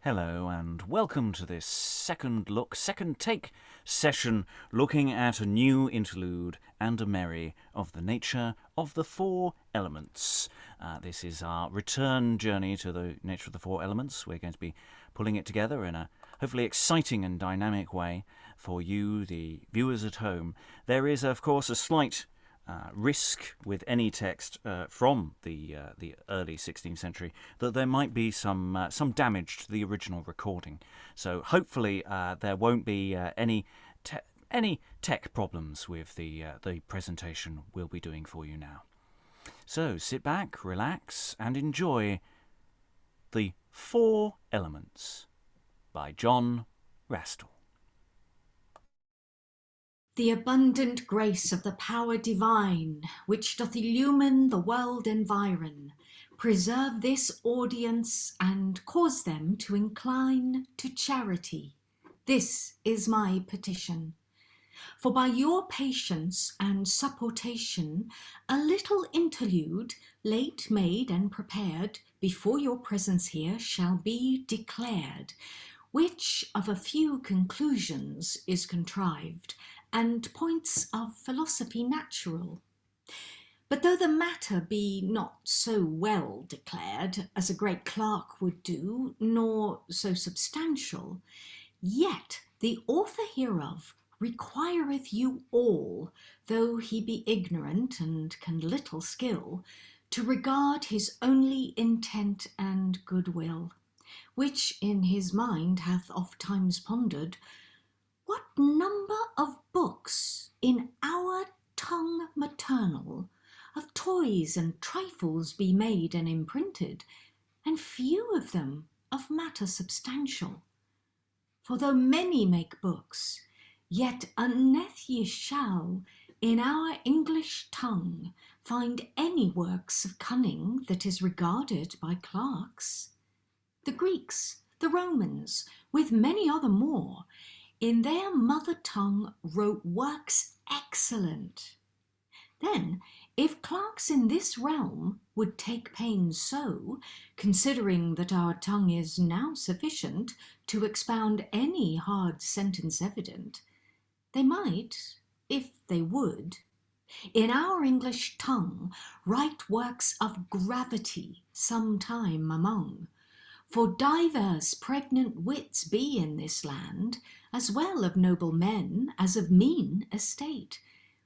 Hello and welcome to this second take session looking at a new interlude and a merry of the nature of the four elements. This is our return journey to the nature of the four elements. We're going to be pulling it together in a hopefully exciting and dynamic way for you, the viewers at home. There is, of course, a slight risk with any text from the early 16th century that there might be some damage to the original recording. So hopefully there won't be any tech problems with the presentation we'll be doing for you now. So sit back, relax, and enjoy The Four Elements by John Rastell. The abundant grace of the power divine, which doth illumine the world environ, preserve this audience and cause them to incline to charity. This is my petition. For by your patience and supportation, a little interlude, late made and prepared, before your presence here shall be declared, which of a few conclusions is contrived, and points of philosophy natural. But though the matter be not so well declared as a great clerk would do, nor so substantial, yet the author hereof requireth you all, though he be ignorant and can little skill, to regard his only intent and goodwill, which in his mind hath oft times pondered, what number of books in our tongue maternal of toys and trifles be made and imprinted, and few of them of matter substantial. For though many make books, yet unneth ye shall in our English tongue find any works of cunning that is regarded by clerks. The Greeks, the Romans, with many other more, in their mother tongue wrote works excellent. Then, if clerks in this realm would take pains so, considering that our tongue is now sufficient to expound any hard sentence evident, they might, if they would, in our English tongue write works of gravity some time among. For divers pregnant wits be in this land, as well of noble men as of mean estate,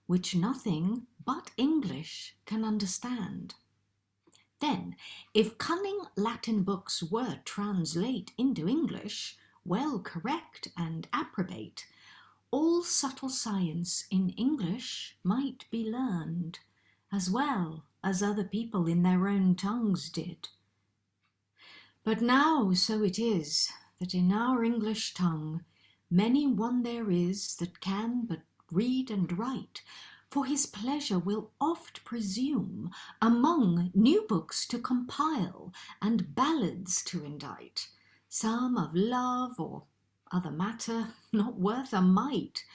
which nothing but English can understand. Then, if cunning Latin books were translate into English, well correct and approbate, all subtle science in English might be learned, as well as other people in their own tongues did. But now so it is, that in our English tongue many one there is that can but read and write, for his pleasure will oft presume among new books to compile and ballads to indite, some of love or other matter not worth a mite,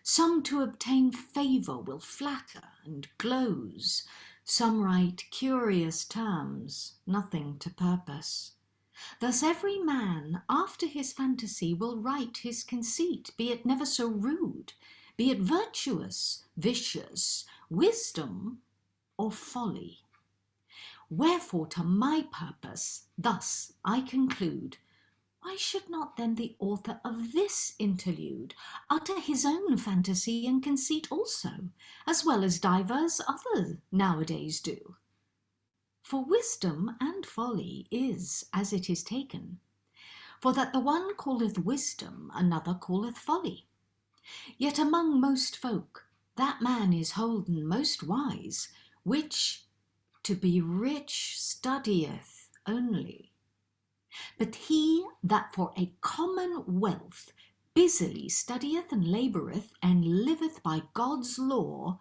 some to obtain favour will flatter and gloze, some write curious terms, nothing to purpose. Thus every man after his fantasy will write his conceit, be it never so rude, be it virtuous, vicious, wisdom, or folly. Wherefore to my purpose thus I conclude, why should not then the author of this interlude utter his own fantasy and conceit also, as well as divers others nowadays do? For wisdom and folly is as it is taken. For that the one calleth wisdom, another calleth folly. Yet among most folk that man is holden most wise, which to be rich studieth only. But he that for a common wealth busily studieth and laboureth and liveth by God's law,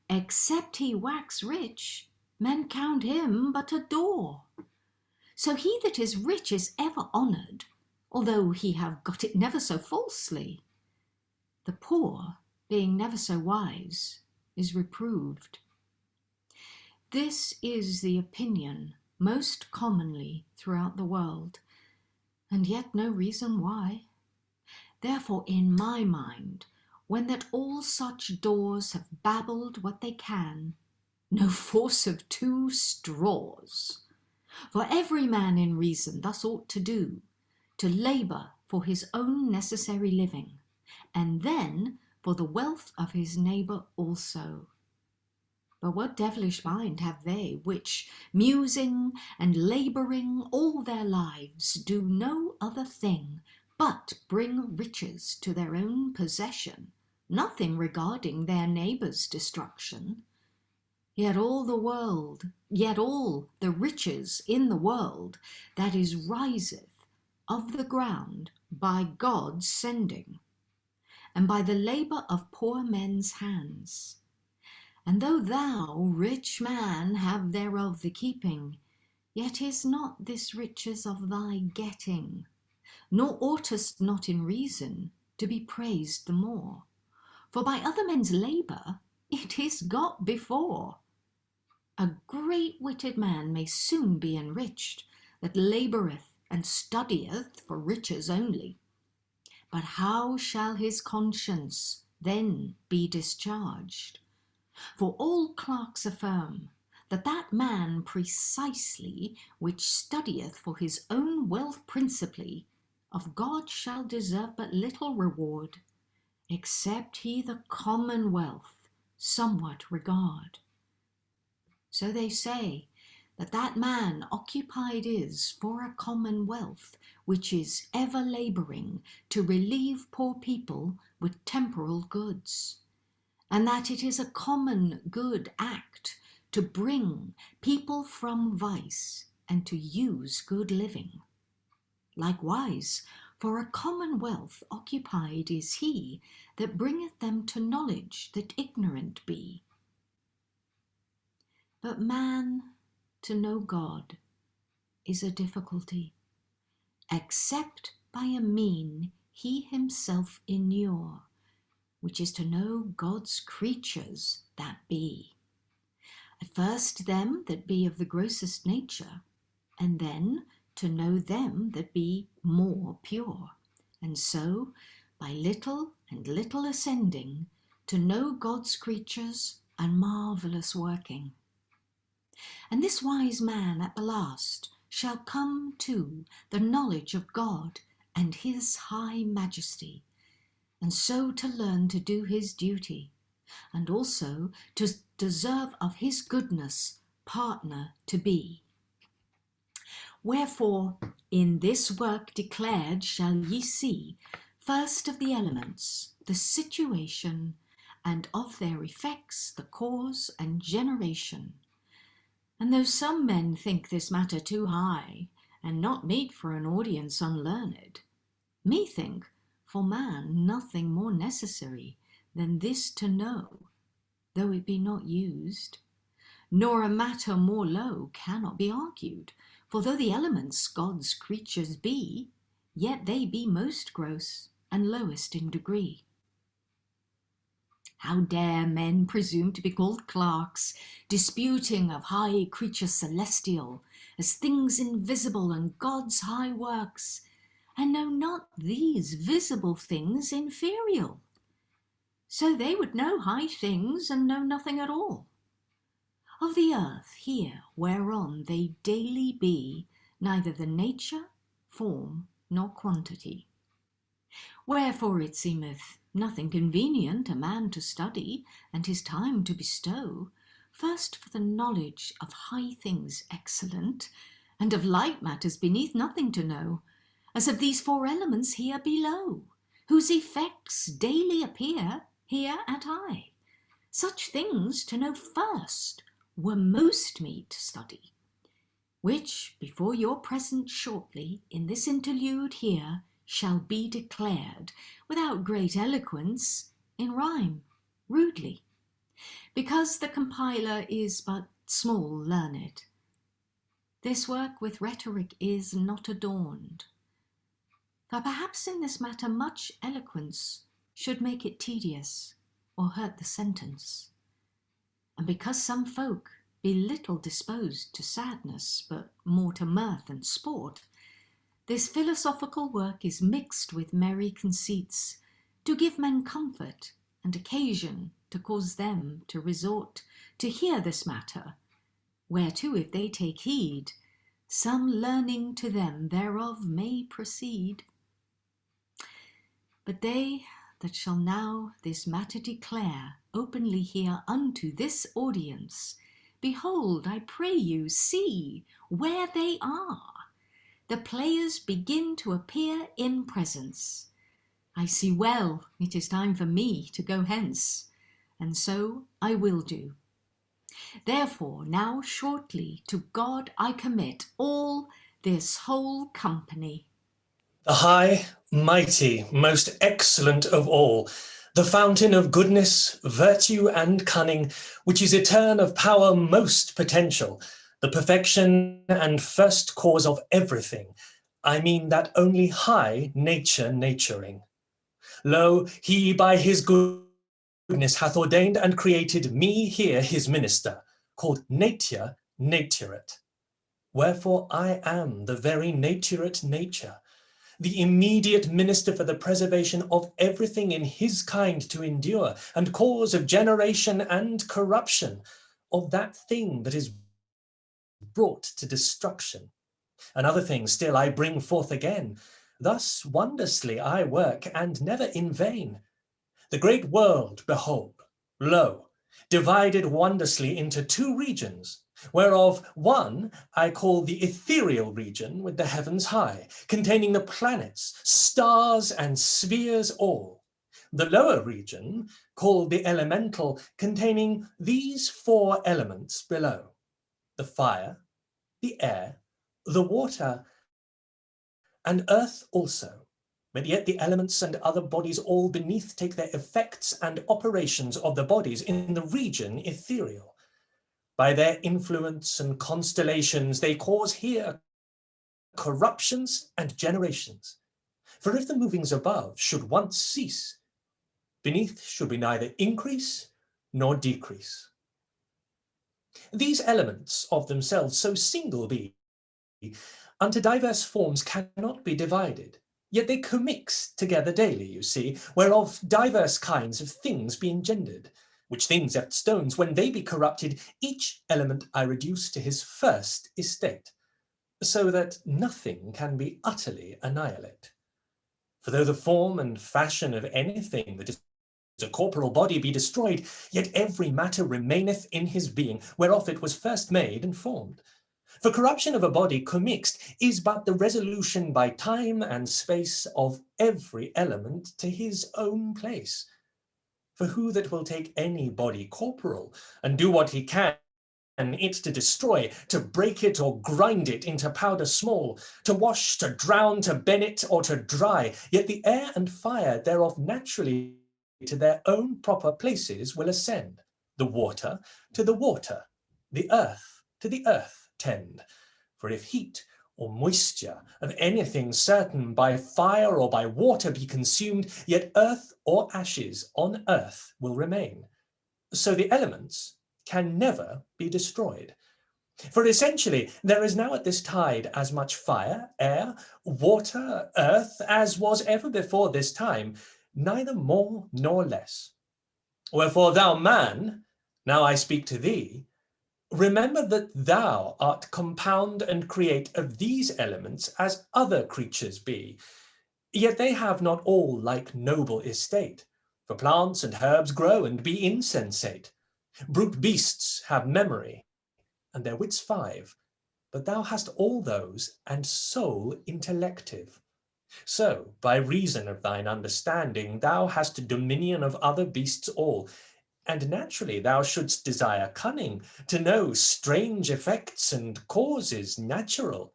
except he wax rich, men count him but a daw. So he that is rich is ever honoured, although he have got it never so falsely. The poor, being never so wise, is reproved. This is the opinion most commonly throughout the world, and yet no reason why. Therefore, in my mind, when that all such doors have babbled what they can, no force of 2 straws. For every man in reason thus ought to do, to labour for his own necessary living, and then for the wealth of his neighbour also. But what devilish mind have they, which, musing and labouring all their lives, do no other thing but bring riches to their own possession, nothing regarding their neighbour's destruction? Yet all the riches in the world that is riseth of the ground by God's sending, and by the labour of poor men's hands. And though thou, rich man, have thereof the keeping, yet is not this riches of thy getting, nor oughtest not in reason to be praised the more. For by other men's labour it is got before. A great-witted man may soon be enriched, that laboureth and studieth for riches only. But how shall his conscience then be discharged? For all clerks affirm that that man precisely which studieth for his own wealth principally, of God shall deserve but little reward, except he the commonwealth somewhat regard. So they say that that man occupied is for a commonwealth, which is ever labouring to relieve poor people with temporal goods, and that it is a common good act to bring people from vice and to use good living. Likewise, for a commonwealth occupied is he that bringeth them to knowledge that ignorant be. But man to know God is a difficulty, except by a mean he himself inure, which is to know God's creatures that be. At first them that be of the grossest nature, and then to know them that be more pure, and so, by little and little ascending, to know God's creatures and marvellous working. And this wise man at the last shall come to the knowledge of God and his high majesty, and so to learn to do his duty, and also to deserve of his goodness partner to be. Wherefore in this work declared shall ye see, first of the elements, the situation, and of their effects, the cause and generation. And though some men think this matter too high, and not meet for an audience unlearned, methink for man nothing more necessary than this to know, though it be not used, nor a matter more low cannot be argued, for though the elements God's creatures be, yet they be most gross and lowest in degree. How dare men presume to be called clerks, disputing of high creatures celestial, as things invisible and God's high works, and know not these visible things inferior? So they would know high things and know nothing at all. Of the earth here whereon they daily be, neither the nature, form, nor quantity. Wherefore it seemeth nothing convenient a man to study, and his time to bestow, first for the knowledge of high things excellent, and of light matters beneath nothing to know, as of these 4 elements here below, whose effects daily appear here at eye. Such things to know first were most meet to study, which before your presence shortly in this interlude here shall be declared, without great eloquence, in rhyme, rudely, because the compiler is but small learned. This work with rhetoric is not adorned, for perhaps in this matter much eloquence should make it tedious, or hurt the sentence. And because some folk be little disposed to sadness, but more to mirth and sport, This philosophical work is mixed with merry conceits, to give men comfort and occasion to cause them to resort to hear this matter, whereto if they take heed, some learning to them thereof may proceed. But they that shall now this matter declare openly here unto this audience, behold, I pray you, see where they are. The players begin to appear in presence. I see well it is time for me to go hence, and so I will do. Therefore now shortly to God I commit all this whole company. The high, mighty, most excellent of all, the fountain of goodness, virtue, and cunning, which is etern of power most potential, the perfection and first cause of everything, I mean that only high nature naturing. Lo, he by his goodness hath ordained and created me here his minister, called nature naturate. Wherefore I am the very naturate nature, the immediate minister for the preservation of everything in his kind to endure, and cause of generation and corruption, of that thing that is brought to destruction. Another thing still I bring forth again. Thus wondrously I work, and never in vain. The great world, behold, lo, divided wondrously into two regions, whereof one I call the ethereal region with the heavens high, containing the planets, stars, and spheres all. The lower region called the elemental, containing these four elements below: the fire, the air, the water, and earth also. But yet the elements and other bodies all beneath take their effects and operations of the bodies in the region ethereal. By their influence and constellations they cause here corruptions and generations. For if the movings above should once cease, beneath should be neither increase nor decrease. These elements of themselves so single be, unto diverse forms cannot be divided, yet they commix together daily, you see, whereof diverse kinds of things be engendered, which things eft stones, when they be corrupted, each element I reduce to his first estate, so that nothing can be utterly annihilate. For though the form and fashion of anything that is a corporal body be destroyed, yet every matter remaineth in his being, whereof it was first made and formed. For corruption of a body commixed is but the resolution by time and space of every element to his own place. For who that will take any body corporal, and do what he can it to destroy, to break it or grind it into powder small, to wash, to drown, to bend it, or to dry, yet the air and fire thereof naturally to their own proper places will ascend, the water to the water, the earth to the earth tend. For if heat or moisture of anything certain by fire or by water be consumed, yet earth or ashes on earth will remain. So the elements can never be destroyed. For essentially, there is now at this tide as much fire, air, water, earth, as was ever before this time, neither more nor less. Wherefore thou, man, now I speak to thee, remember that thou art compound and create of these elements as other creatures be, yet they have not all like noble estate. For plants and herbs grow and be insensate. Brute beasts have memory, and their wits 5, but thou hast all those, and soul intellective. So, by reason of thine understanding, thou hast dominion of other beasts all, and naturally thou shouldst desire cunning, to know strange effects and causes natural.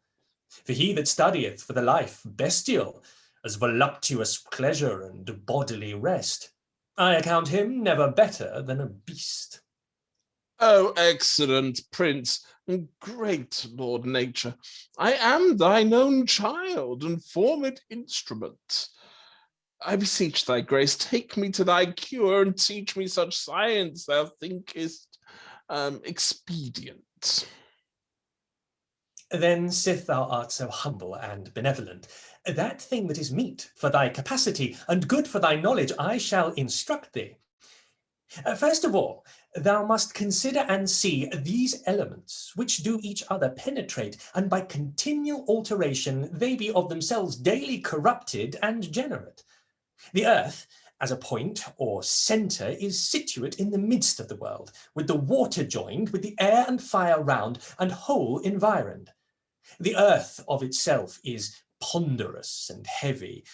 For he that studieth for the life bestial, as voluptuous pleasure and bodily rest, I account him never better than a beast. O excellent Prince, and great Lord Nature, I am thine own child and formed instrument. I beseech thy grace, take me to thy cure and teach me such science thou thinkest expedient. Then, sith thou art so humble and benevolent, that thing that is meet for thy capacity and good for thy knowledge I shall instruct thee. First of all, thou must consider and see these elements, which do each other penetrate, and by continual alteration they be of themselves daily corrupted and generate. The earth, as a point or centre, is situate in the midst of the world, with the water joined, with the air and fire round, and whole environed. The earth of itself is ponderous and heavy,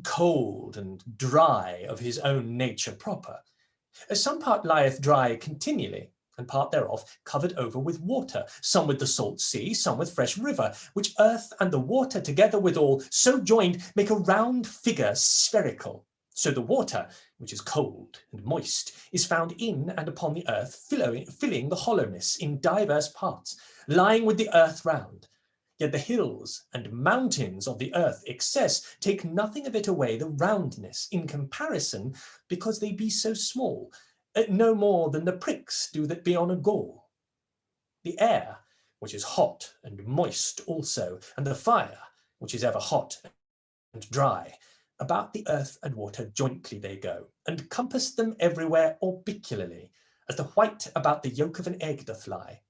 cold and dry of his own nature proper. Some part lieth dry continually, and part thereof covered over with water, some with the salt sea, some with fresh river, which earth and the water together withal, so joined, make a round figure spherical. So the water, which is cold and moist, is found in and upon the earth, filling the hollowness in divers parts, lying with the earth round. Yet the hills and mountains of the earth excess take nothing of it away the roundness in comparison, because they be so small, no more than the pricks do that be on a gall. The air, which is hot and moist also, and the fire, which is ever hot and dry, about the earth and water jointly they go, and compass them everywhere orbicularly, as the white about the yolk of an egg doth lie.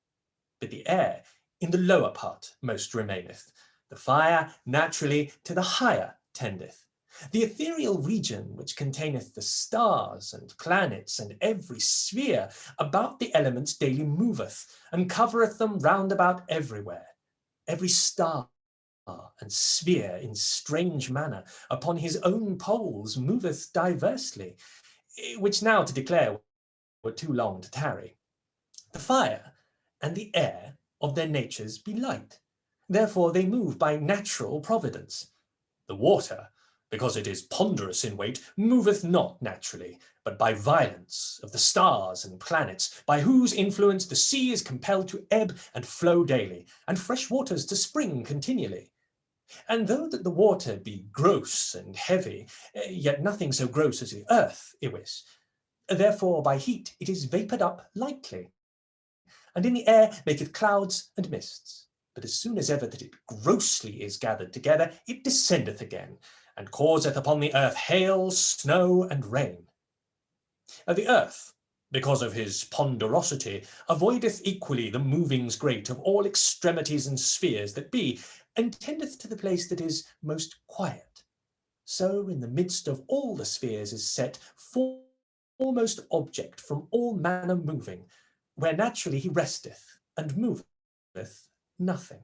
But the air in the lower part most remaineth, the fire naturally to the higher tendeth. The ethereal region, which containeth the stars and planets and every sphere, about the elements daily moveth, and covereth them round about everywhere. Every star and sphere in strange manner upon his own poles moveth diversely, which now to declare were too long to tarry. The fire and the air of their natures be light, therefore they move by natural providence. The water, because it is ponderous in weight, moveth not naturally, but by violence of the stars and planets, by whose influence the sea is compelled to ebb and flow daily, and fresh waters to spring continually. And though that the water be gross and heavy, yet nothing so gross as the earth, iwis. Therefore by heat it is vapoured up lightly, and in the air maketh clouds and mists. But as soon as ever that it grossly is gathered together, it descendeth again, and causeth upon the earth hail, snow, and rain. The earth, because of his ponderosity, avoideth equally the movings great of all extremities and spheres that be, and tendeth to the place that is most quiet. So in the midst of all the spheres is set foremost object from all manner moving, where naturally he resteth, and moveth nothing.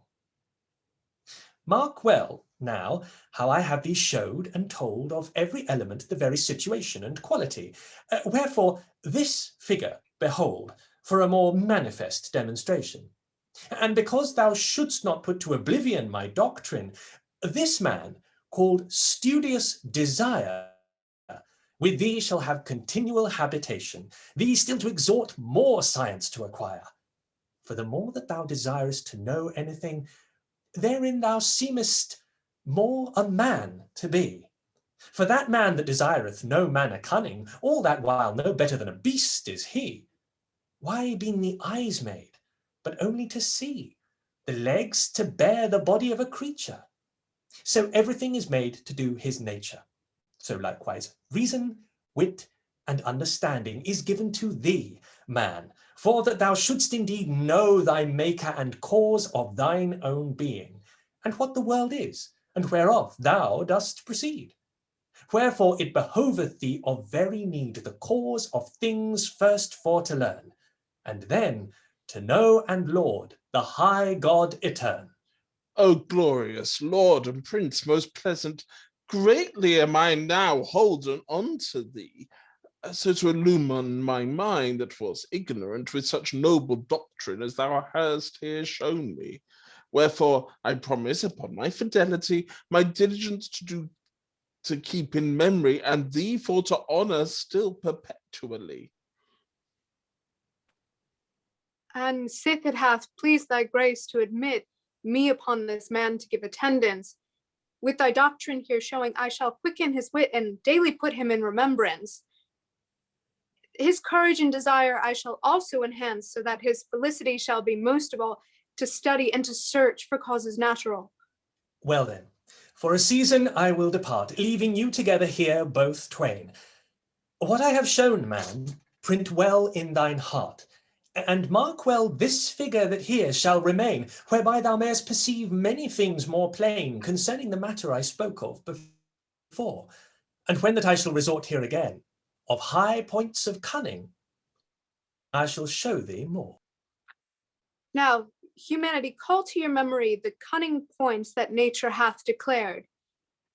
Mark well now how I have thee showed and told of every element the very situation and quality. Wherefore this figure behold for a more manifest demonstration. And because thou shouldst not put to oblivion my doctrine, this man called Studious Desire with thee shall have continual habitation, thee still to exhort more science to acquire. For the more that thou desirest to know anything, therein thou seemest more a man to be. For that man that desireth no manner cunning, all that while no better than a beast is he. Why been the eyes made, but only to see, the legs to bear the body of a creature? So everything is made to do his nature. So likewise reason, wit, and understanding is given to thee, man, for that thou shouldst indeed know thy maker and cause of thine own being, and what the world is, and whereof thou dost proceed. Wherefore it behoveth thee of very need the cause of things first for to learn, and then to know and laud the high God etern. O glorious Lord and Prince, most pleasant, greatly am I now holden unto thee, so to illumine my mind that was ignorant with such noble doctrine as thou hast here shown me. Wherefore I promise upon my fidelity, my diligence to keep in memory, and thee for to honour still perpetually. And sith it hath pleased thy grace to admit me upon this man to give attendance, with thy doctrine here showing, I shall quicken his wit and daily put him in remembrance. His courage and desire I shall also enhance, so that his felicity shall be most of all to study and to search for causes natural. Well then, for a season I will depart, leaving you together here both twain. What I have shown, man, print well in thine heart, and mark well this figure that here shall remain, whereby thou mayest perceive many things more plain concerning the matter I spoke of before. And when that I shall resort here again, of high points of cunning, I shall show thee more. Now, humanity, call to your memory the cunning points that nature hath declared.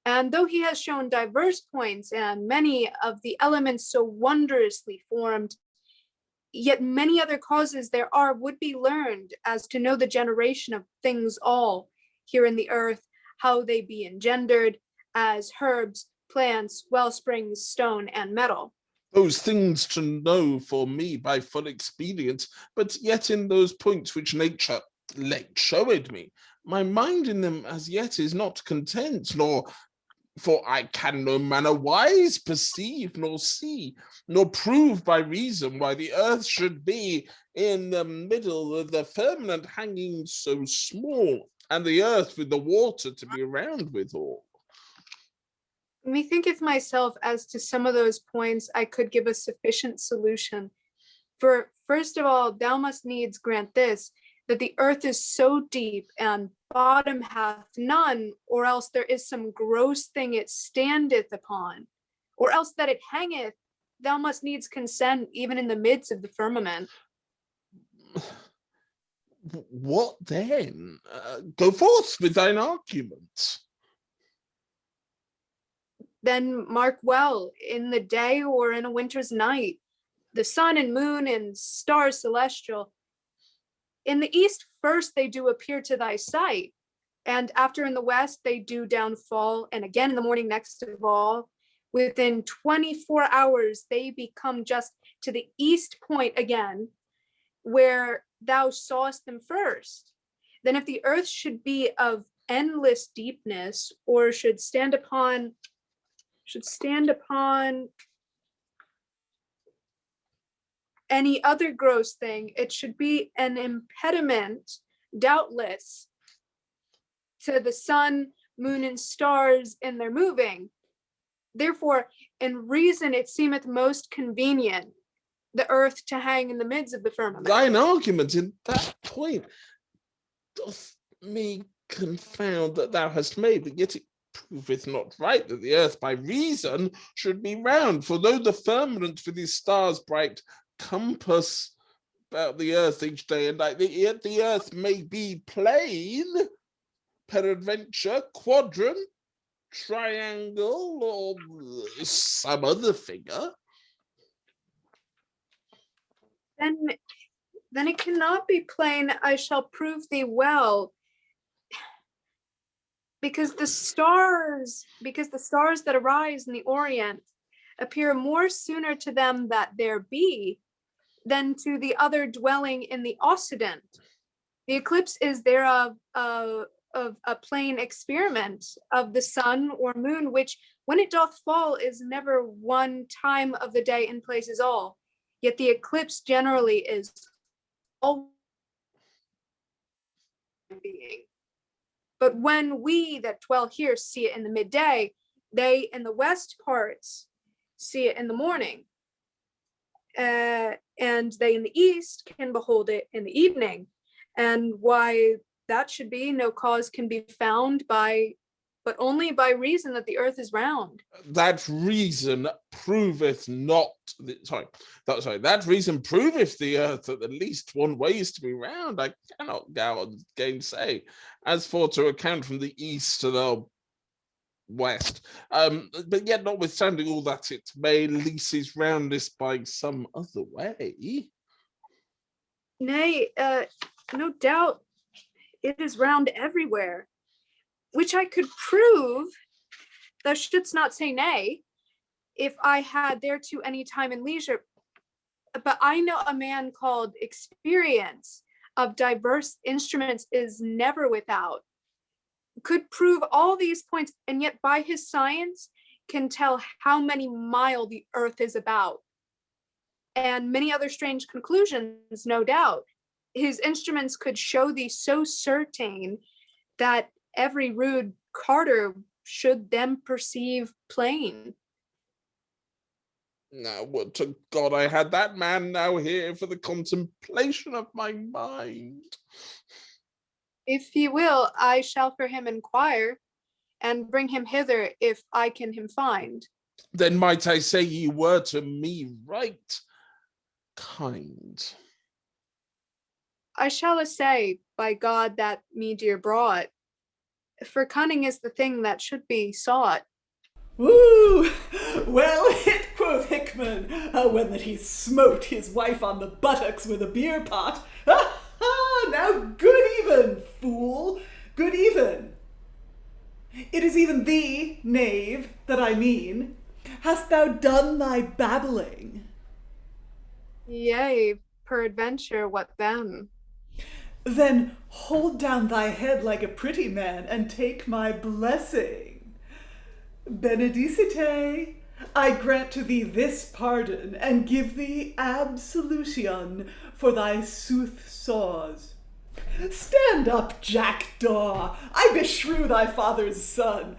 And though he has shown diverse points and many of the elements so wondrously formed, yet many other causes there are would be learned as to know the generation of things all here in the earth, how they be engendered as herbs, plants, well springs, stone, and metal. Those things to know for me by full experience, but yet in those points which nature late showed me, my mind in them as yet is not content, nor for I can no manner wise perceive nor see, nor prove by reason why the earth should be in the middle of the firmament hanging so small, and the earth with the water to be round withal. Methinketh myself as to some of those points I could give a sufficient solution. For first of all, thou must needs grant this, that the earth is so deep and bottom hath none, or else there is some gross thing it standeth upon, or else that it hangeth, thou must needs consent even in the midst of the firmament. What then? Go forth with thine argument. Then mark well, in the day or in a winter's night, the sun and moon and stars celestial, in the east first they do appear to thy sight, and after in the west they do downfall, and again in the morning next of all. Within 24 hours they become just to the east point again, where thou sawest them first. Then if the earth should be of endless deepness, or should stand upon any other gross thing, it should be an impediment, doubtless, to the sun, moon, and stars in their moving. Therefore, in reason it seemeth most convenient the earth to hang in the midst of the firmament. Thine argument in that point doth me confound that thou hast made, but yet it proveth not right that the earth by reason should be round. For though the firmament with his stars bright compass about the earth each day and night, yet the earth may be plane, peradventure, quadrant, triangle, or some other figure. Then it cannot be plain, I shall prove thee well. Because the stars that arise in the Orient appear more sooner to them that there be than to the other dwelling in the Occident. The eclipse is thereof of a plain experiment of the sun or moon, which when it doth fall is never one time of the day and places all. Yet the eclipse generally is all being. But when we that dwell here see it in the midday, they in the west parts see it in the morning. And they in the east can behold it in the evening. And why that should be, no cause can be found but only by reason that the earth is round. That reason proveth not, that reason proveth the earth at least one way is to be round. I cannot gainsay. As for to account from the east to the west, but yet notwithstanding all that, it may leases roundest by some other way. Nay, no doubt it is round everywhere, which I could prove, thou shouldst not say nay, if I had thereto any time and leisure. But I know a man called Experience of diverse instruments is never without, could prove all these points, and yet by his science can tell how many mile the earth is about. And many other strange conclusions, no doubt. his instruments could show thee so certain that every rude carter should them perceive plain. Now, would to God I had that man now here for the contemplation of my mind. If ye will, I shall for him inquire, and bring him hither if I can him find. Then might I say ye were to me right kind. I shall essay, by God that me dear brought, for cunning is the thing that should be sought. Woo! Well hit, quoth Hickman, when that he smote his wife on the buttocks with a beer pot. Ha ha! Now good even, fool! Good even! It is even thee, knave, that I mean. Hast thou done thy babbling? Yea, peradventure, what then? Then hold down thy head like a pretty man, and take my blessing. Benedicite, I grant to thee this pardon, and give thee absolution for thy sooth saws. Stand up, jackdaw, I beshrew thy father's son.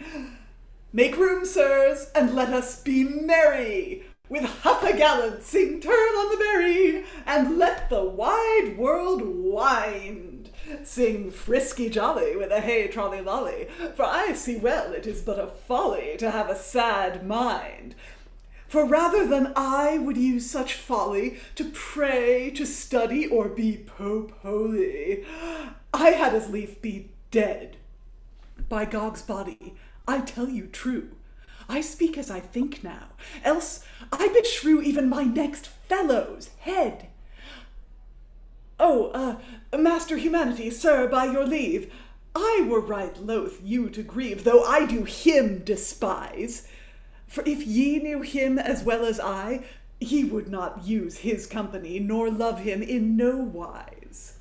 Make room, sirs, and let us be merry. With huff a gallant, sing turn on the merry, and let the wide world wind. Sing frisky jolly with a hey trolley lolly, for I see well it is but a folly to have a sad mind. For rather than I would use such folly to pray, to study, or be Pope holy, I had as lief be dead. By Gog's body, I tell you true, I speak as I think now, else I beshrew even my next fellow's head. Oh, Master Humanity, sir, by your leave, I were right loath you to grieve, though I do him despise. For if ye knew him as well as I, ye would not use his company, nor love him in no wise.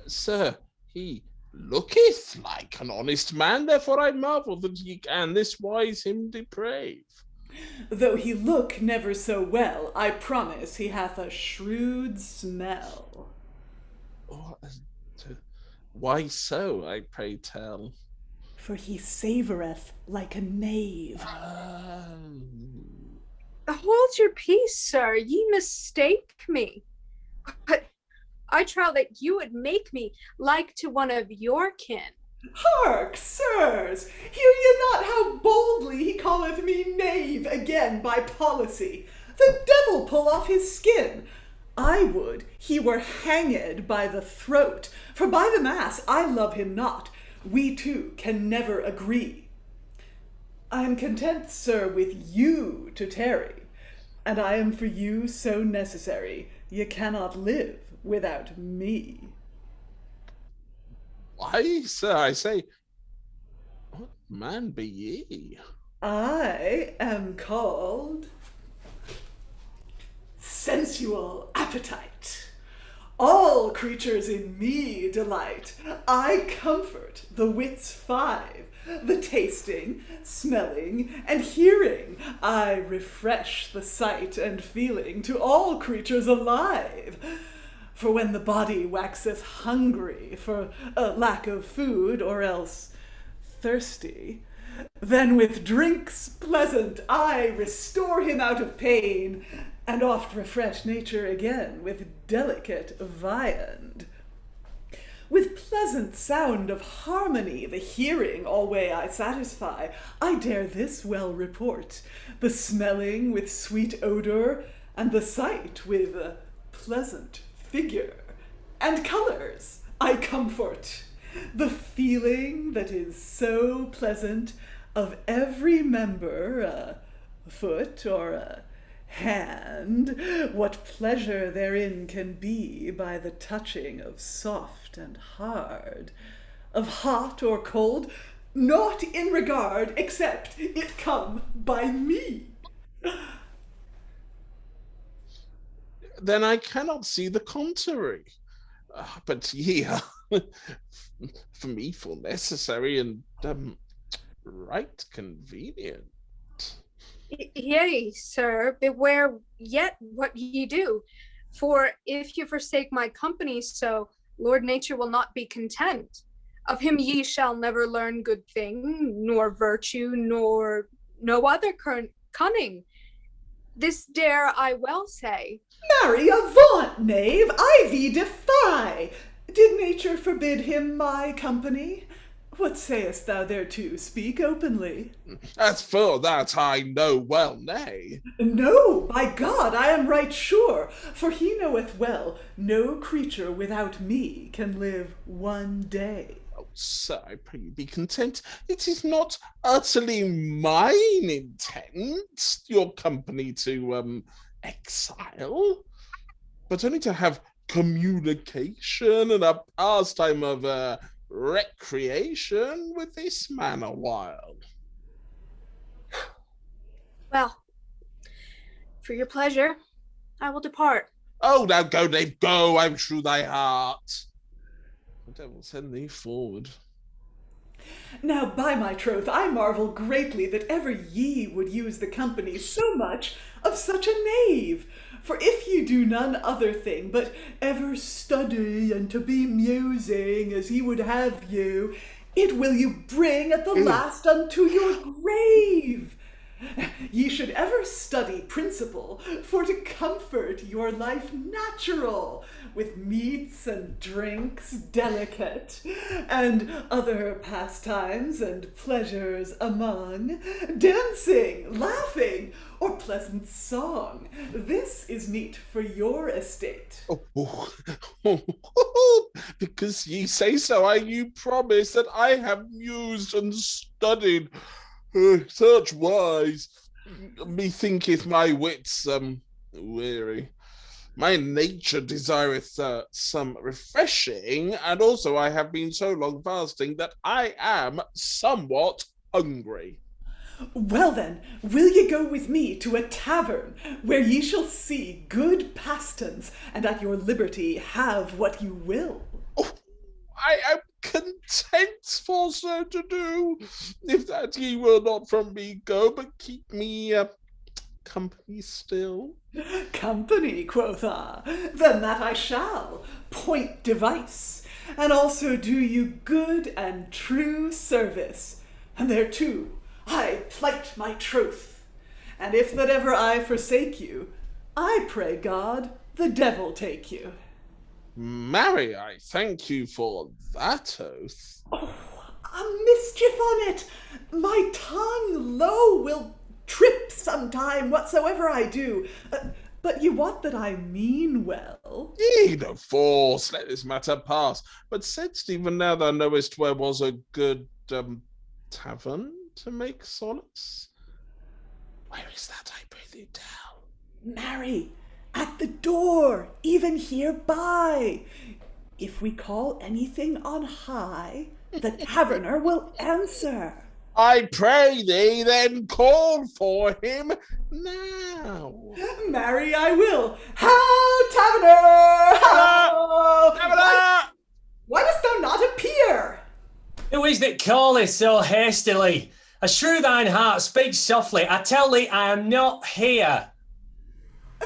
Sir, he looketh like an honest man, therefore I marvel that ye can this wise him deprave. Though he look never so well, I promise he hath a shrewd smell. Oh, why so, I pray tell? For he savoureth like a knave. Hold your peace, sir, ye mistake me. But I trow that you would make me like to one of your kin. Hark, sirs, hear ye not how boldly he calleth me knave again by policy? The devil pull off his skin. I would he were hanged by the throat, for by the mass I love him not. We two can never agree. I am content, sir, with you to tarry, and I am for you so necessary, ye cannot live without me. Why, sir, I say, what man be ye? I am called Sensual Appetite. All creatures in me delight. I comfort the wits five, the tasting, smelling, and hearing. I refresh the sight and feeling to all creatures alive. For when the body waxeth hungry for lack of food, or else thirsty, then with drinks pleasant I restore him out of pain, and oft refresh nature again with delicate viand. With pleasant sound of harmony the hearing alway I satisfy. I dare this well report, the smelling with sweet odor, and the sight with pleasant figure and colors I comfort. The feeling that is so pleasant of every member, a foot or a hand, what pleasure therein can be by the touching of soft and hard, of hot or cold, naught in regard except it come by me. Then I cannot see the contrary. But ye are for me full necessary and right convenient. Yea, sir, beware yet what ye do. For if you forsake my company so, Lord Nature will not be content. Of him ye shall never learn good thing, nor virtue, nor no other cunning. This dare I well say. Marry, avaunt, knave, I thee defy. Did nature forbid him my company? What sayest thou thereto? Speak openly. As for that I know well, nay. No, by God, I am right sure, for he knoweth well, no creature without me can live one day. Oh, sir, I pray you be content. It is not utterly mine intent your company to exile, but only to have communication and a pastime of recreation with this man a while. Well, for your pleasure, I will depart. Oh, now go, knave, go, I'm true thy heart. The devil send thee forward. Now, by my troth, I marvel greatly that ever ye would use the company so much of such a knave. For if ye do none other thing, but ever study and to be musing as he would have you, it will you bring at the last unto your grave. Ye should ever study principle, for to comfort your life natural, with meats and drinks delicate, and other pastimes and pleasures among, dancing, laughing, or pleasant song. This is meet for your estate. Because ye say so, I you promise that I have mused and studied such wise, methinketh my wits weary. My nature desireth some refreshing, and also I have been so long fasting that I am somewhat hungry. Well then, will ye go with me to a tavern, where ye shall see good pastimes, and at your liberty have what you will? Oh, I am content for so to do, if that ye will not from me go, but keep me company still. Company, quotha? Then that I shall, point device, and also do you good and true service, and thereto I plight my troth. And if that ever I forsake you, I pray God the devil take you. Marry, I thank you for that oath. Oh, a mischief on it! My tongue, lo, will trip sometime, whatsoever I do. But you wot that I mean well. Ye no force, let this matter pass. But saidst even now thou knowest where was a good tavern to make solace? Where is that, I pray thee tell? Marry, at the door, even hereby. If we call anything on high, the taverner will answer. I pray thee, then call for him now. Marry, I will. How, taverner! How! Taverner! Why dost thou not appear? Who is that calleth so hastily? Ashrew thine heart, speak softly. I tell thee I am not here.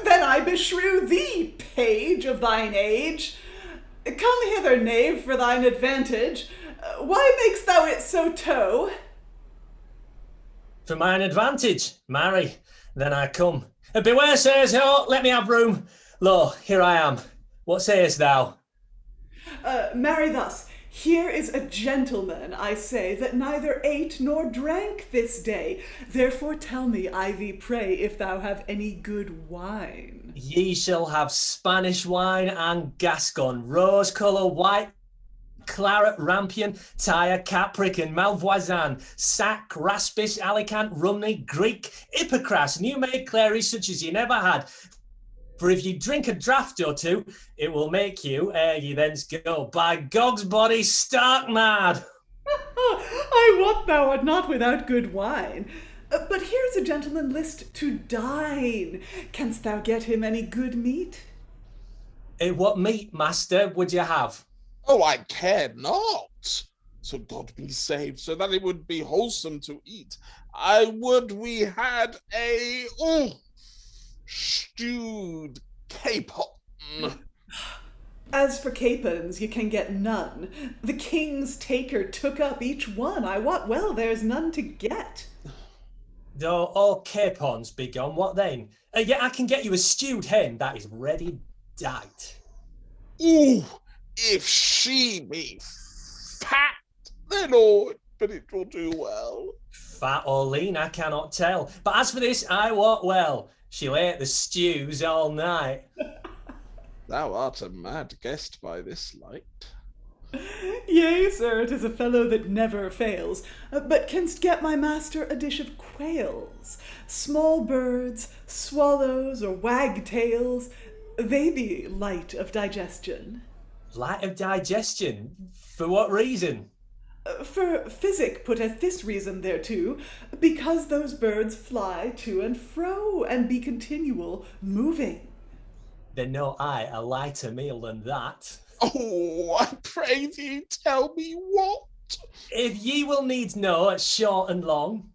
Then I beshrew thee, page of thine age. Come hither, knave, for thine advantage. Why makest thou it so tow? For mine advantage, marry, then I come. Beware, sirs, ho, let me have room. Lo, here I am. What sayest thou? Marry thus. Here is a gentleman, I say, that neither ate nor drank this day. Therefore tell me, I thee pray, if thou have any good wine. Ye shall have Spanish wine and Gascon, rose colour, white, claret, rampion, tire, caprican, malvoisin, sac, raspish, alicant, rumney, Greek, Hippocras, new-made clary such as ye never had. For if you drink a draught or two, it will make you, ere ye thence go, by Gog's body, stark mad. I wot thou art not without good wine. But here's a gentleman list to dine. Canst thou get him any good meat? What meat, master, would you have? Oh, I care not. So God be saved, so that it would be wholesome to eat. I would we had a stewed capon. As for capons, ye can get none. The king's taker took up each one. I wot well there's none to get. Though all capons be gone, what then? Yet I can get you a stewed hen that is ready dight. Ooh, if she be fat, then all, but it will do well. Fat or lean, I cannot tell. But as for this, I wot well. She'll ate the stews all night. Thou art a mad guest by this light. Yea, sir, it is a fellow that never fails. But canst get my master a dish of quails? Small birds, swallows, or wagtails, they be light of digestion. Light of digestion? For what reason? For physic putteth this reason thereto, because those birds fly to and fro, and be continual moving. Then know I a lighter meal than that. Oh, I pray thee, tell me what. If ye will needs know, short and long,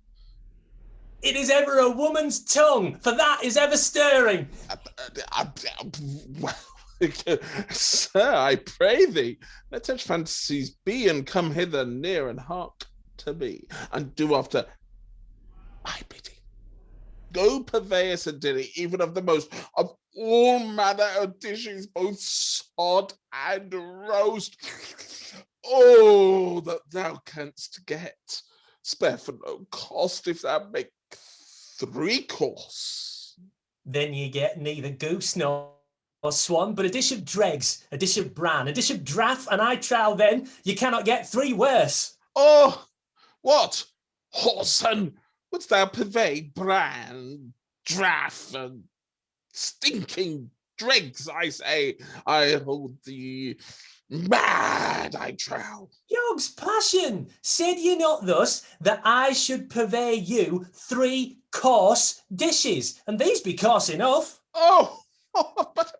it is ever a woman's tongue, for that is ever stirring. Well, sir, I pray thee, let such fantasies be, and come hither near and hark to me, and do after my bidding. Go purvey us a dinner, even of the most of all manner of dishes, both sod and roast. Oh, that thou canst get. Spare for no cost if thou make 3 course. Then ye get neither goose nor swan, but a dish of dregs, a dish of bran, a dish of draught, and I trow then you cannot get 3 worse. Oh, what? Whoreson, wouldst thou purvey bran, draught, and stinking dregs, I say? I hold thee mad, I trow. Yog's passion, said ye not thus that I should purvey you 3 coarse dishes, and these be coarse enough. Oh, but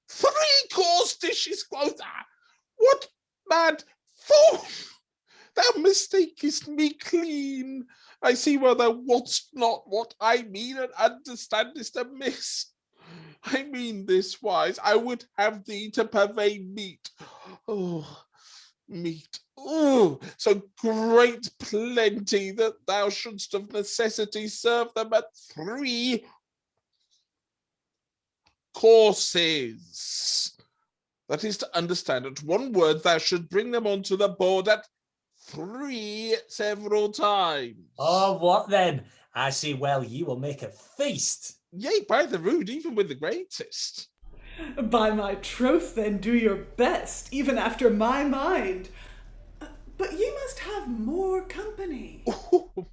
3 course dishes, quoth thou? What mad fool! Thou mistakest me clean. I see well thou wot'st not what I mean, and understandest amiss. I mean this wise, I would have thee to purvey meat. Oh, meat. Oh, so great plenty that thou shouldst of necessity serve them at 3 courses. That is to understand, at one word, thou should bring them onto the board at 3 several times. Oh, what then? I see well ye will make a feast. Yea, by the rood, even with the greatest. By my troth, then, do your best, even after my mind. But ye must have more company. Oh,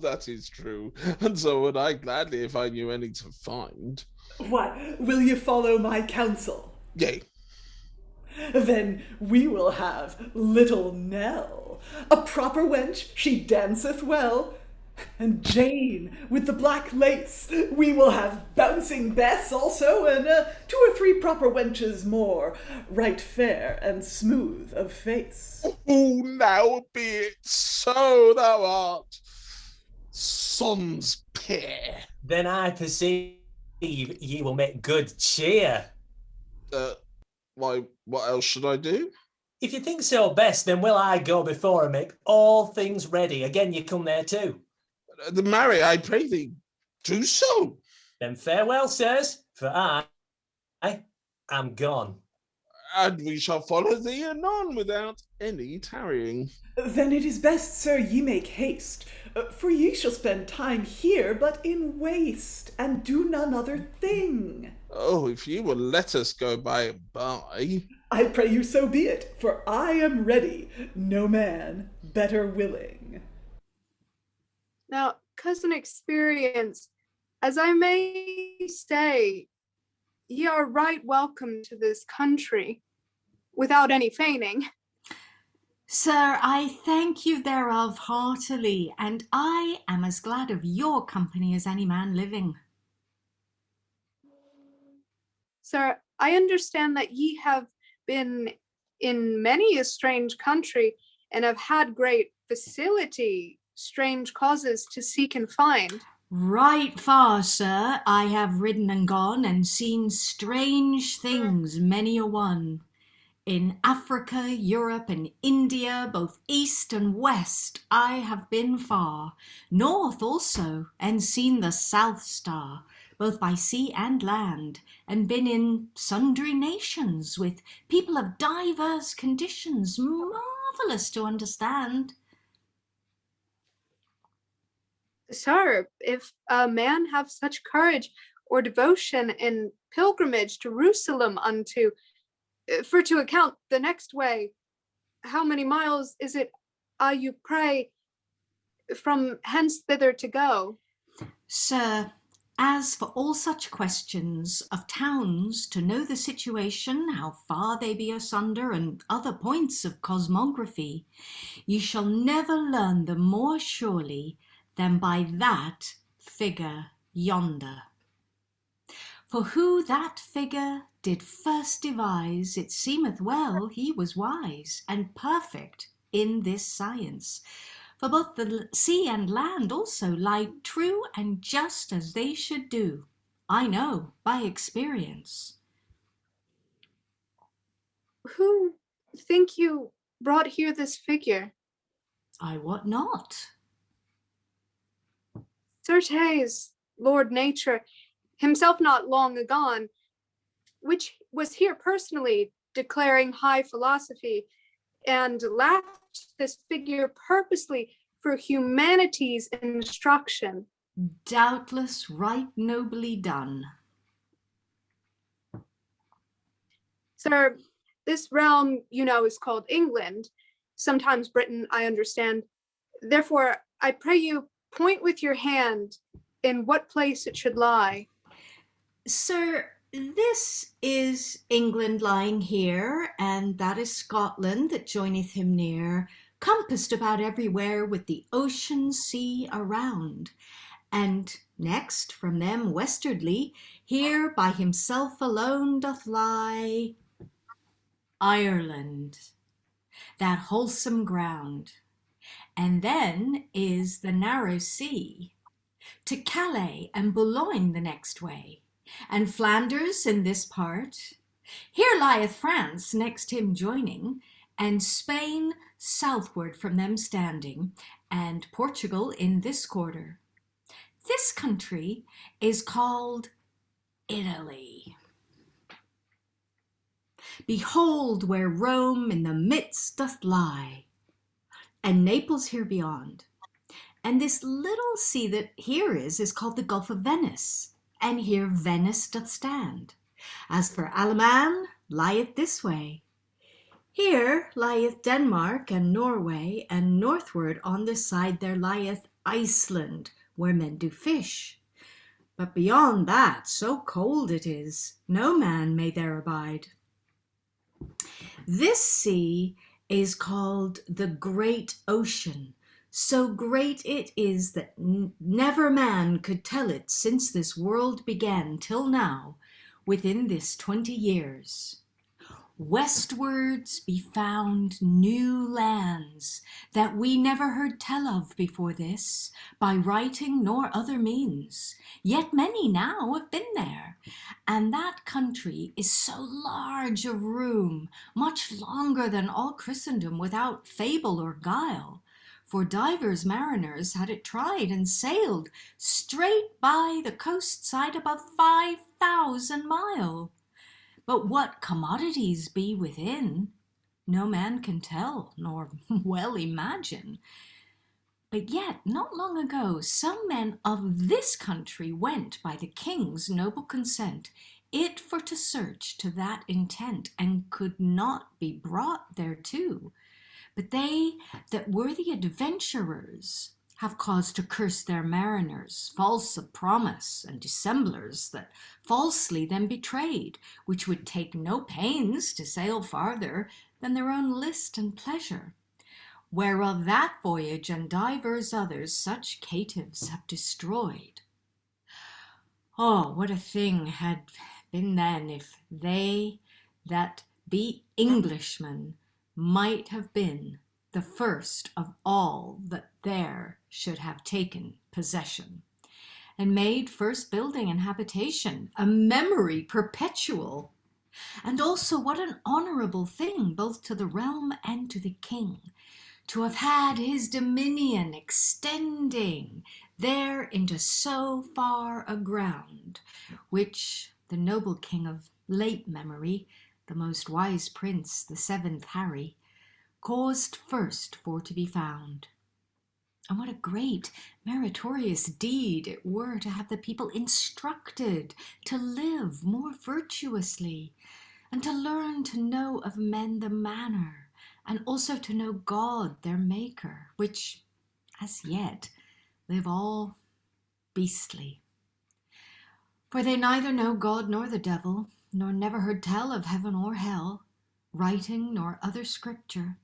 that is true, and so would I gladly if I knew any to find. Why, will ye follow my counsel? Yea. Then we will have little Nell, a proper wench, she danceth well, and Jane with the black lace. We will have bouncing Bess also, and 2 or 3 proper wenches more, right fair and smooth of face. Oh, now be it so, thou art son's peer. Then I perceive ye will make good cheer. Why, what else should I do? If you think so best, then will I go before and make all things ready. Again, you come there too. Marry, I pray thee, do so. Then farewell, sirs, for I am gone. And we shall follow thee anon without any tarrying. Then it is best, sir, ye make haste, for ye shall spend time here but in waste, and do none other thing. Oh, if ye will let us go by and by. I pray you so be it, for I am ready, no man better willing. Now, cousin Experience, as I may say, ye are right welcome to this country, without any feigning. Sir, I thank you thereof heartily, and I am as glad of your company as any man living. Sir, I understand that ye have been in many a strange country, and have had great facility strange causes to seek and find. Right far, sir, I have ridden and gone, and seen strange things many a one. In Africa, Europe, and India, both east and west, I have been far, north also, and seen the South Star, both by sea and land, and been in sundry nations, with people of divers conditions, marvellous to understand. Sir, if a man have such courage or devotion in pilgrimage to Jerusalem for to account the next way, how many miles is it, you pray, from hence thither to go? Sir, as for all such questions of towns, to know the situation, how far they be asunder, and other points of cosmography, ye shall never learn them more surely than by that figure yonder. For who that figure did first devise, it seemeth well he was wise and perfect in this science. For both the sea and land also lie true and just as they should do. I know by experience. Who think you brought here this figure? I wot not. Certes, Lord Nature, himself not long agone, which was here personally declaring high philosophy, and left this figure purposely for humanity's instruction. Doubtless right nobly done. Sir, this realm, you know, is called England, sometimes Britain, I understand. Therefore, I pray you point with your hand in what place it should lie. Sir, this is England lying here, and that is Scotland that joineth him near, compassed about everywhere with the ocean sea around. And next from them westwardly, here by himself alone doth lie Ireland, that wholesome ground. And then is the narrow sea, to Calais and Boulogne the next way, and Flanders in this part. Here lieth France next him joining, and Spain southward from them standing, and Portugal in this quarter. This country is called Italy. Behold where Rome in the midst doth lie, and Naples here beyond. And this little sea that here is called the Gulf of Venice, and here Venice doth stand. As for Alaman, lieth this way. Here lieth Denmark and Norway, and northward on this side there lieth Iceland, where men do fish. But beyond that, so cold it is, no man may there abide. This sea is called the Great Ocean. So great it is that never man could tell it since this world began till now, within this 20 years. Westwards be found new lands that we never heard tell of before this, by writing nor other means. Yet many now have been there, and that country is so large of room, much longer than all Christendom, without fable or guile. For divers mariners had it tried and sailed straight by the coast side above 5,000 mile. But what commodities be within, no man can tell, nor well imagine. But yet, not long ago, some men of this country went by the king's noble consent, it for to search to that intent, and could not be brought thereto. But they that were the adventurers have cause to curse their mariners, false of promise, and dissemblers that falsely them betrayed, which would take no pains to sail farther than their own list and pleasure. Whereof that voyage and divers others such caitives have destroyed. Oh, what a thing had been then if they that be Englishmen might have been the first of all that there should have taken possession. and made first building and habitation, a memory perpetual. And also what an honourable thing, both to the realm and to the king, to have had his dominion extending there into so far a ground, which the noble king of late memory, the most wise prince, the 7th Harry, caused first for to be found. And what a great meritorious deed it were to have the people instructed to live more virtuously, and to learn to know of men the manner, and also to know God their Maker, which as yet live all beastly. For they neither know God nor the devil, nor never heard tell of heaven or hell, writing nor other scripture.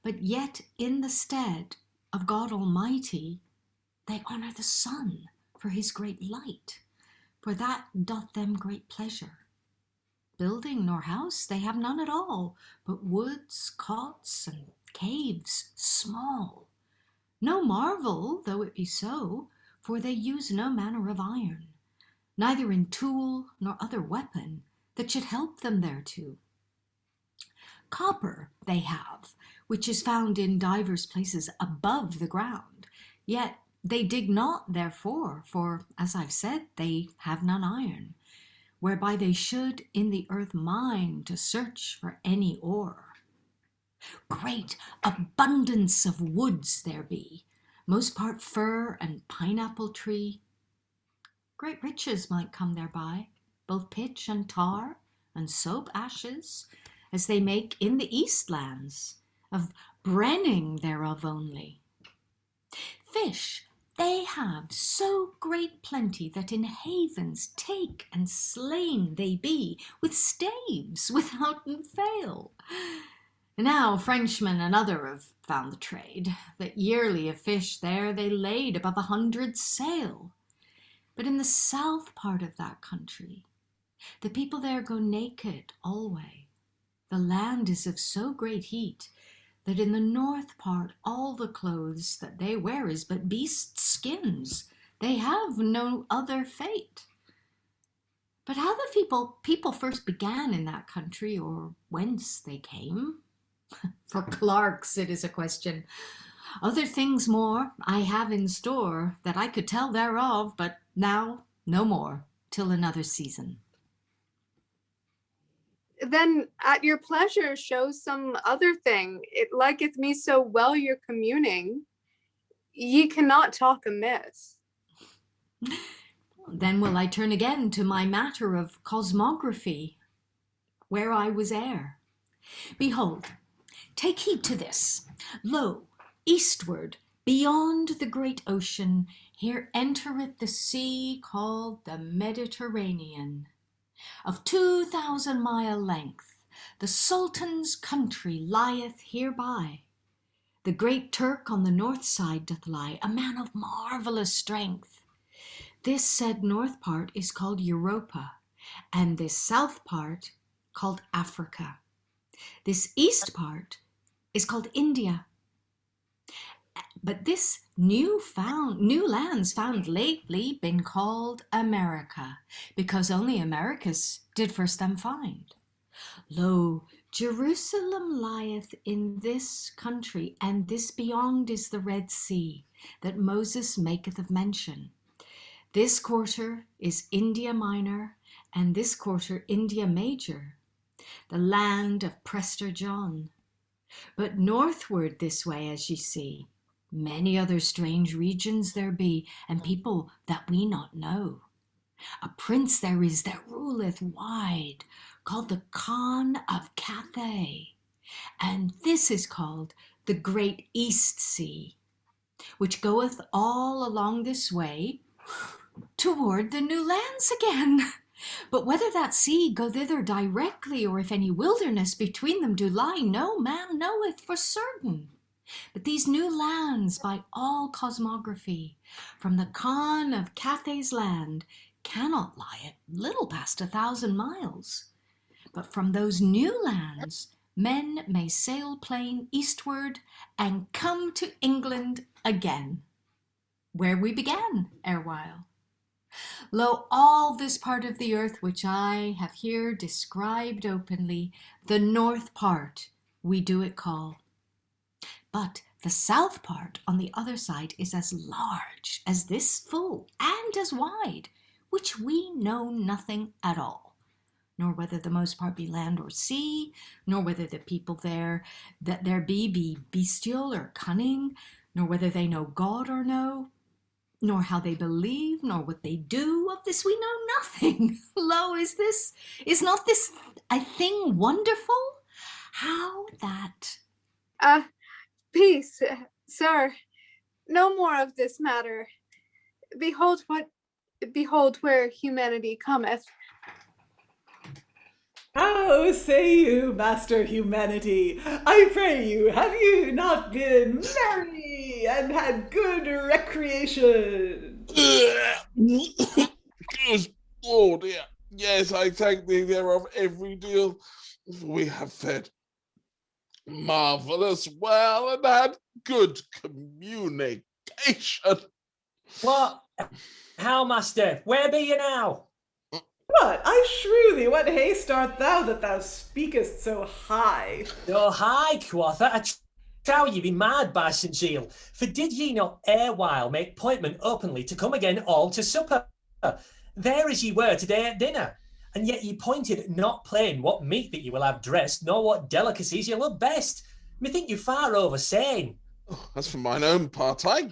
But yet in the stead of God Almighty, they honour the sun for his great light, for that doth them great pleasure. Building nor house they have none at all, but woods, cots, and caves small. No marvel, though it be so, for they use no manner of iron, neither in tool nor other weapon that should help them thereto. Copper they have, which is found in divers places above the ground, yet they dig not therefore, for, as I've said, they have none iron, whereby they should in the earth mine to search for any ore. Great abundance of woods there be, most part fir and pineapple tree. Great riches might come thereby, both pitch and tar and soap ashes, as they make in the east lands, of brenning thereof only. Fish they have so great plenty that in havens take and slain they be, with staves withouten fail. Now Frenchmen and other have found the trade, that yearly of fish there they laid above 100 sail. But in the south part of that country, the people there go naked alway. The land is of so great heat, that in the north part all the clothes that they wear is but beasts' skins. They have no other fate. But how the people first began in that country, or whence they came, for clerks it is a question. Other things more I have in store that I could tell thereof, but now no more, till another season. Then at your pleasure show some other thing. It liketh me so well your communing. Ye cannot talk amiss. Then will I turn again to my matter of cosmography, where I was ere. Behold, take heed to this. Lo, eastward, beyond the great ocean, here entereth the sea called the Mediterranean. Of 2,000 mile length, the Sultan's country lieth hereby. The great Turk on the north side doth lie, a man of marvellous strength. This said north part is called Europa, and this south part called Africa. This east part is called India. But this new lands found lately been called America, because only Americas did first them find. Lo, Jerusalem lieth in this country, and this beyond is the Red Sea, that Moses maketh of mention. This quarter is India Minor, and this quarter India Major, the land of Prester John. But northward this way, as ye see, many other strange regions there be, and people that we not know. A prince there is that ruleth wide, called the Khan of Cathay, and this is called the Great East Sea, which goeth all along this way toward the new lands again. But whether that sea go thither directly, or if any wilderness between them do lie, no man knoweth for certain. But these new lands, by all cosmography, from the Khan of Cathay's land, cannot lie at little past 1,000 miles. But from those new lands, men may sail plain eastward and come to England again. where we began erewhile. Lo, all this part of the earth which I have here described openly, the north part we do it call. But the south part on the other side is as large as this full and as wide, which we know nothing at all, nor whether the most part be land or sea, nor whether the people there that there be bestial or cunning, nor whether they know God or no, nor how they believe, nor what they do. Of this we know nothing. Lo, is not this a thing wonderful? How that... Peace, sir. No more of this matter. Behold where humanity cometh. How say you, Master Humanity? I pray you, have you not been merry and had good recreation? Oh dear. Yes, I thank thee thereof every deal. We have fed marvellous well and had good communication. What? How, master? Where be you now? What? I shrew thee, what haste art thou that thou speakest so high? So high, quotha, I trow ye be mad by St. Giles, for did ye not erewhile make appointment openly to come again all to supper? There as ye were today at dinner, and yet ye pointed not plain what meat that ye will have dressed, nor what delicacies ye love best. Methink you far over saying. As for mine own part, I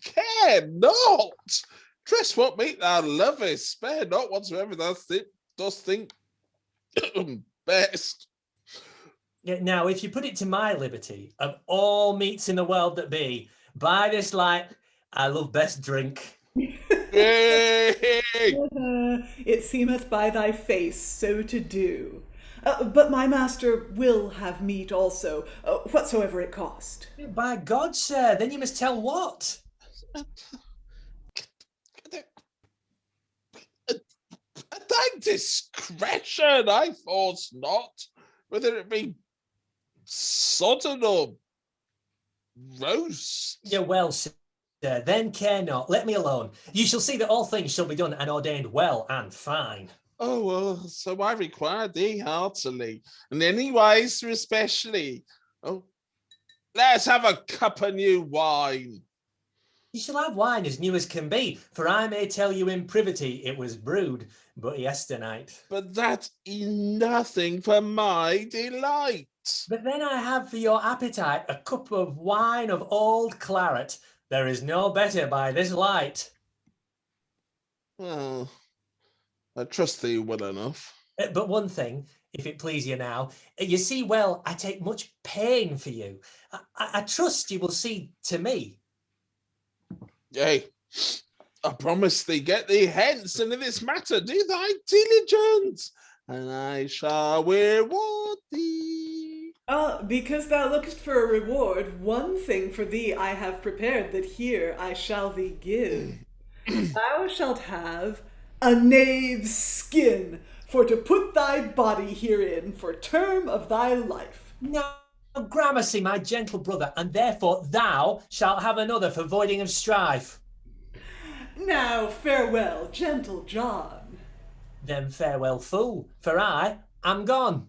care not. Dress what meat thou lovest, spare not whatsoever thou dost think best. Now, if you put it to my liberty, of all meats in the world that be, by this light, I love best drink. It seemeth by thy face so to do. But my master will have meat also, whatsoever it cost. By God, sir, then you must tell what. At thy discretion, I force not, whether it be sodden or roast. Yeah, well, sir, then care not. Let me alone. You shall see that all things shall be done and ordained well and fine. Oh, well, so I require thee heartily, and anyways especially. Oh, let's have a cup of new wine. You shall have wine as new as can be, for I may tell you in privity it was brewed but yesternight. But that is nothing for my delight. But then I have for your appetite a cup of wine of old claret. There is no better by this light. Well, I trust thee well enough. But one thing, if it please you now, you see well I take much pain for you. I trust you will see to me. Yea, I promise thee, get thee hence, and in this matter do thy diligence, and I shall reward thee. Because thou lookest for a reward, one thing for thee I have prepared that here I shall thee give. Thou shalt have a knave's skin, for to put thy body herein for term of thy life. Now, gramercy, my gentle brother, and therefore thou shalt have another for voiding of strife. Now farewell, gentle John. Then farewell, fool, for I am gone.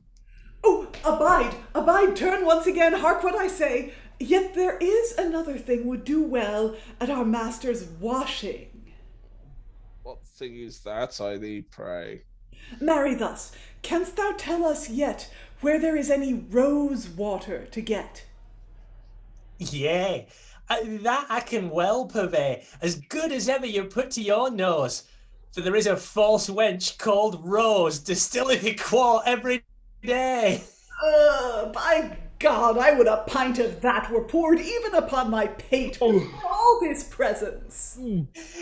Oh, abide, turn once again, hark what I say. Yet there is another thing would do well at our master's washing. What thing is that, I thee pray? Marry thus, canst thou tell us yet where there is any rose water to get? Yea, that I can well purvey, as good as ever you put to your nose. For there is a false wench called Rose, distilleth a quart every day. By God, I would a pint of that were poured even upon my pate for all this presence.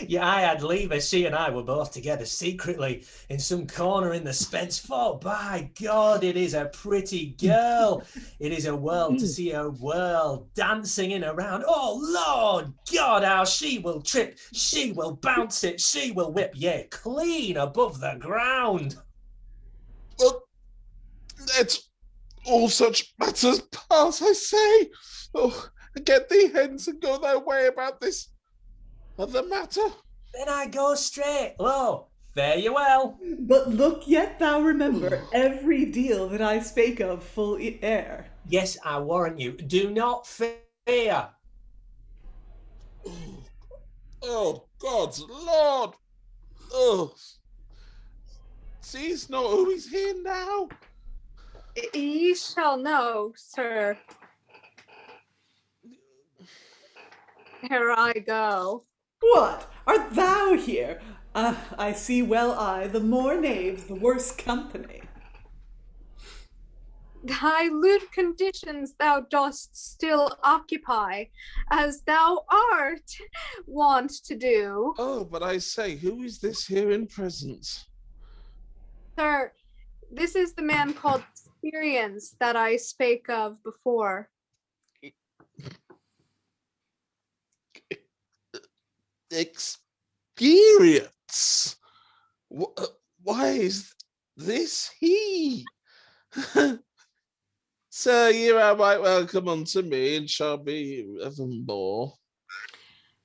Yeah, I had liever she and I were both together secretly in some corner in the Spence, for by God, it is a pretty girl. It is a world to see her whirl, dancing in around. Oh, Lord God, how she will trip, she will bounce it, she will whip, yea, clean above the ground. Well, let's all such matters pass, I say. Oh, get thee hence and go thy way about this the matter? Then I go straight. Lo, fare you well. But look yet thou remember every deal that I spake of full air. Yes, I warrant you. Do not fear. Oh, God's Lord! Oh, see's not who is here now. Ye shall know, sir. Here I go. What? Art thou here? I see well the more knaves, the worse company. Thy lewd conditions thou dost still occupy, as thou art wont to do. Oh, but I say, who is this here in presence? Sir, this is the man called Experience that I spake of before. Experience? Why is this he? Sir, you are right welcome unto me, and shall be evermore.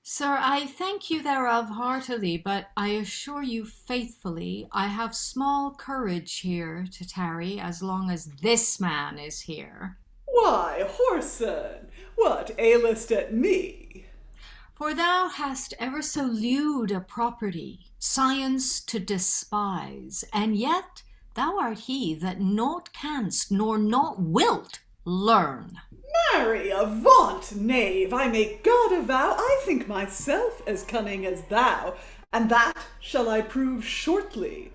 Sir, I thank you thereof heartily, but I assure you faithfully, I have small courage here to tarry as long as this man is here. Why, whoreson, what ailest at me? For thou hast ever so lewd a property, science to despise, and yet thou art he that naught canst nor naught wilt learn. Marry, avaunt, knave, I make God avow, I think myself as cunning as thou, and that shall I prove shortly.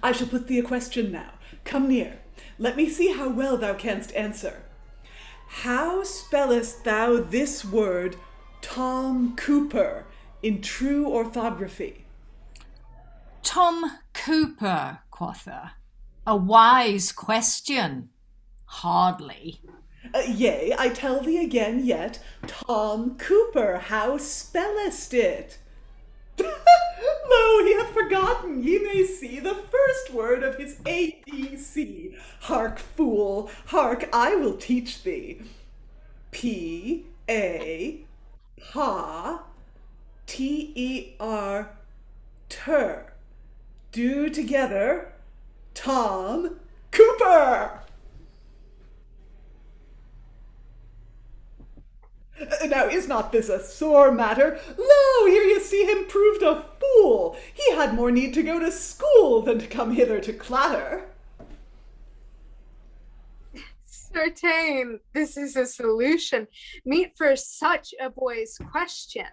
I shall put thee a question now. Come near, let me see how well thou canst answer. How spellest thou this word, Tom Cooper, in true orthography? Tom Cooper, quotha. A wise question. Hardly. Yea, I tell thee again yet, Tom Cooper, how spellest it? Lo, he hath forgotten, ye may see the first word of his ABC. Hark, fool, hark, I will teach thee. P-A, pa, T-E-R, ter. Do together, Tom Cooper. Now, is not this a sore matter? Lo, here you see him proved a fool. He had more need to go to school than to come hither to clatter. Certain, this is a solution meet for such a boy's question.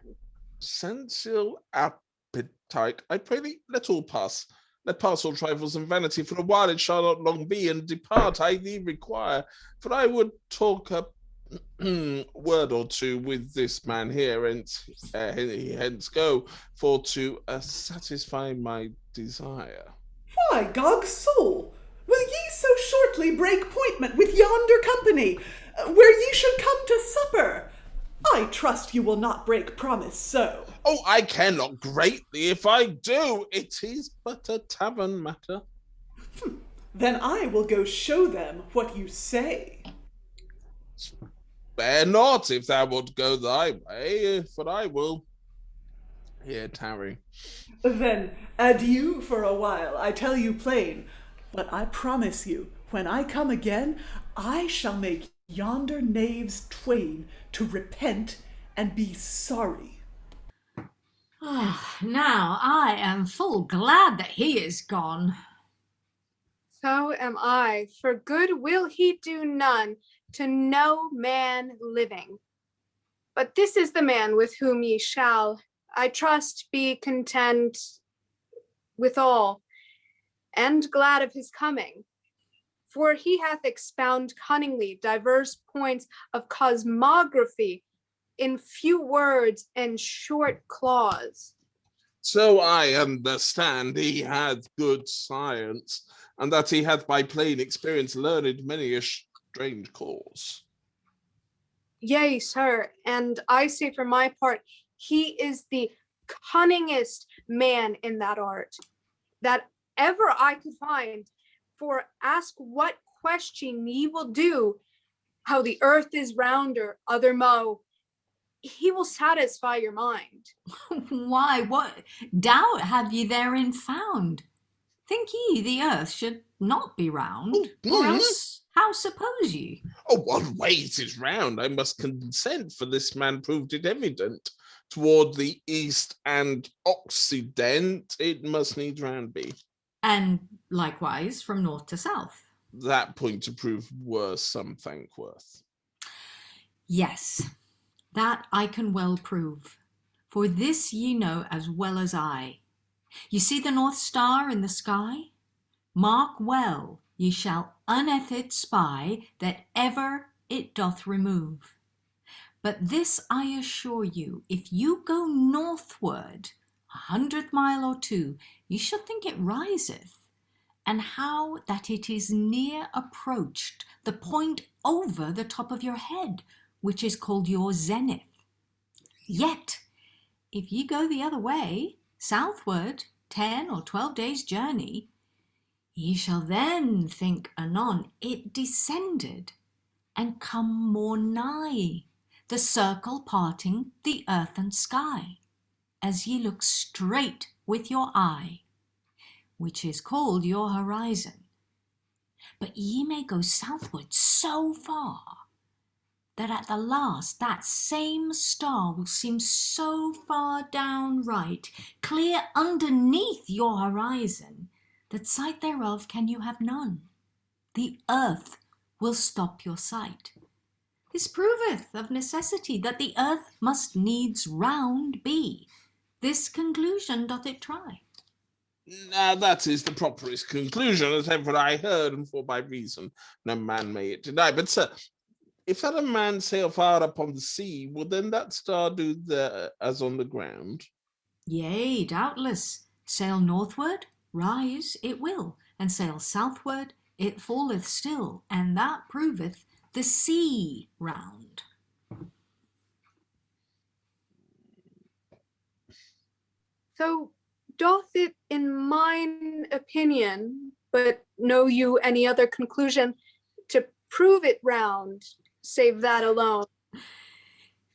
Sensual appetite, I pray thee, let all pass. Let pass all trifles and vanity, for a while it shall not long be, and depart I thee require. For I would talk a word or two with this man here, and hence go, for to satisfy my desire. Why, Gog soul, will ye so shortly break appointment with yonder company, where ye should come to supper? I trust you will not break promise so. Oh, I care not greatly if I do. It is but a tavern matter. Then I will go show them what you say. Spare not if thou wilt go thy way, for I will here tarry. Then adieu for a while, I tell you plain. But I promise you, when I come again, I shall make yonder knaves twain to repent and be sorry. Now I am full glad that he is gone. So am I, for good will he do none, to no man living. But this is the man with whom ye shall, I trust, be content withal, and glad of his coming. For he hath expound cunningly divers points of cosmography in few words and short clause. So I understand he hath good science, and that he hath by plain experience learned many a strange cause. Yea, sir, and I say for my part, he is the cunningest man in that art that ever I could find. For ask what question ye will do, how the earth is rounder, other mo, he will satisfy your mind. Why, what doubt have ye therein found? Think ye the earth should not be round? Or else how suppose ye? Oh, one way it is round, I must consent, for this man proved it evident. Toward the east and occident, it must needs round be. And likewise from north to south. That point to prove worse, some think worth. Yes, that I can well prove, for this ye know as well as I. Ye see the North Star in the sky? Mark well, ye shall unnethed spy that ever it doth remove. But this I assure you, if you go northward 100 mile or two, ye shall think it riseth, and how that it is near approached the point over the top of your head, which is called your zenith. Yet, if ye go the other way, southward 10 or 12 days' journey, ye shall then think anon it descended, and come more nigh, the circle parting the earth and sky, as ye look straight with your eye, which is called your horizon. But ye may go southward so far, that at the last that same star will seem so far down right, clear underneath your horizon, that sight thereof can you have none. The earth will stop your sight. This proveth of necessity that the earth must needs round be. This conclusion doth it try. Now that is the properest conclusion, as ever I heard, and for my reason no man may it deny. But sir, if that a man sail far upon the sea, will then that star do there as on the ground? Yea, doubtless. Sail northward, rise it will, and sail southward, it falleth still, and that proveth the sea round. So doth it in mine opinion, but know you any other conclusion to prove it round, save that alone?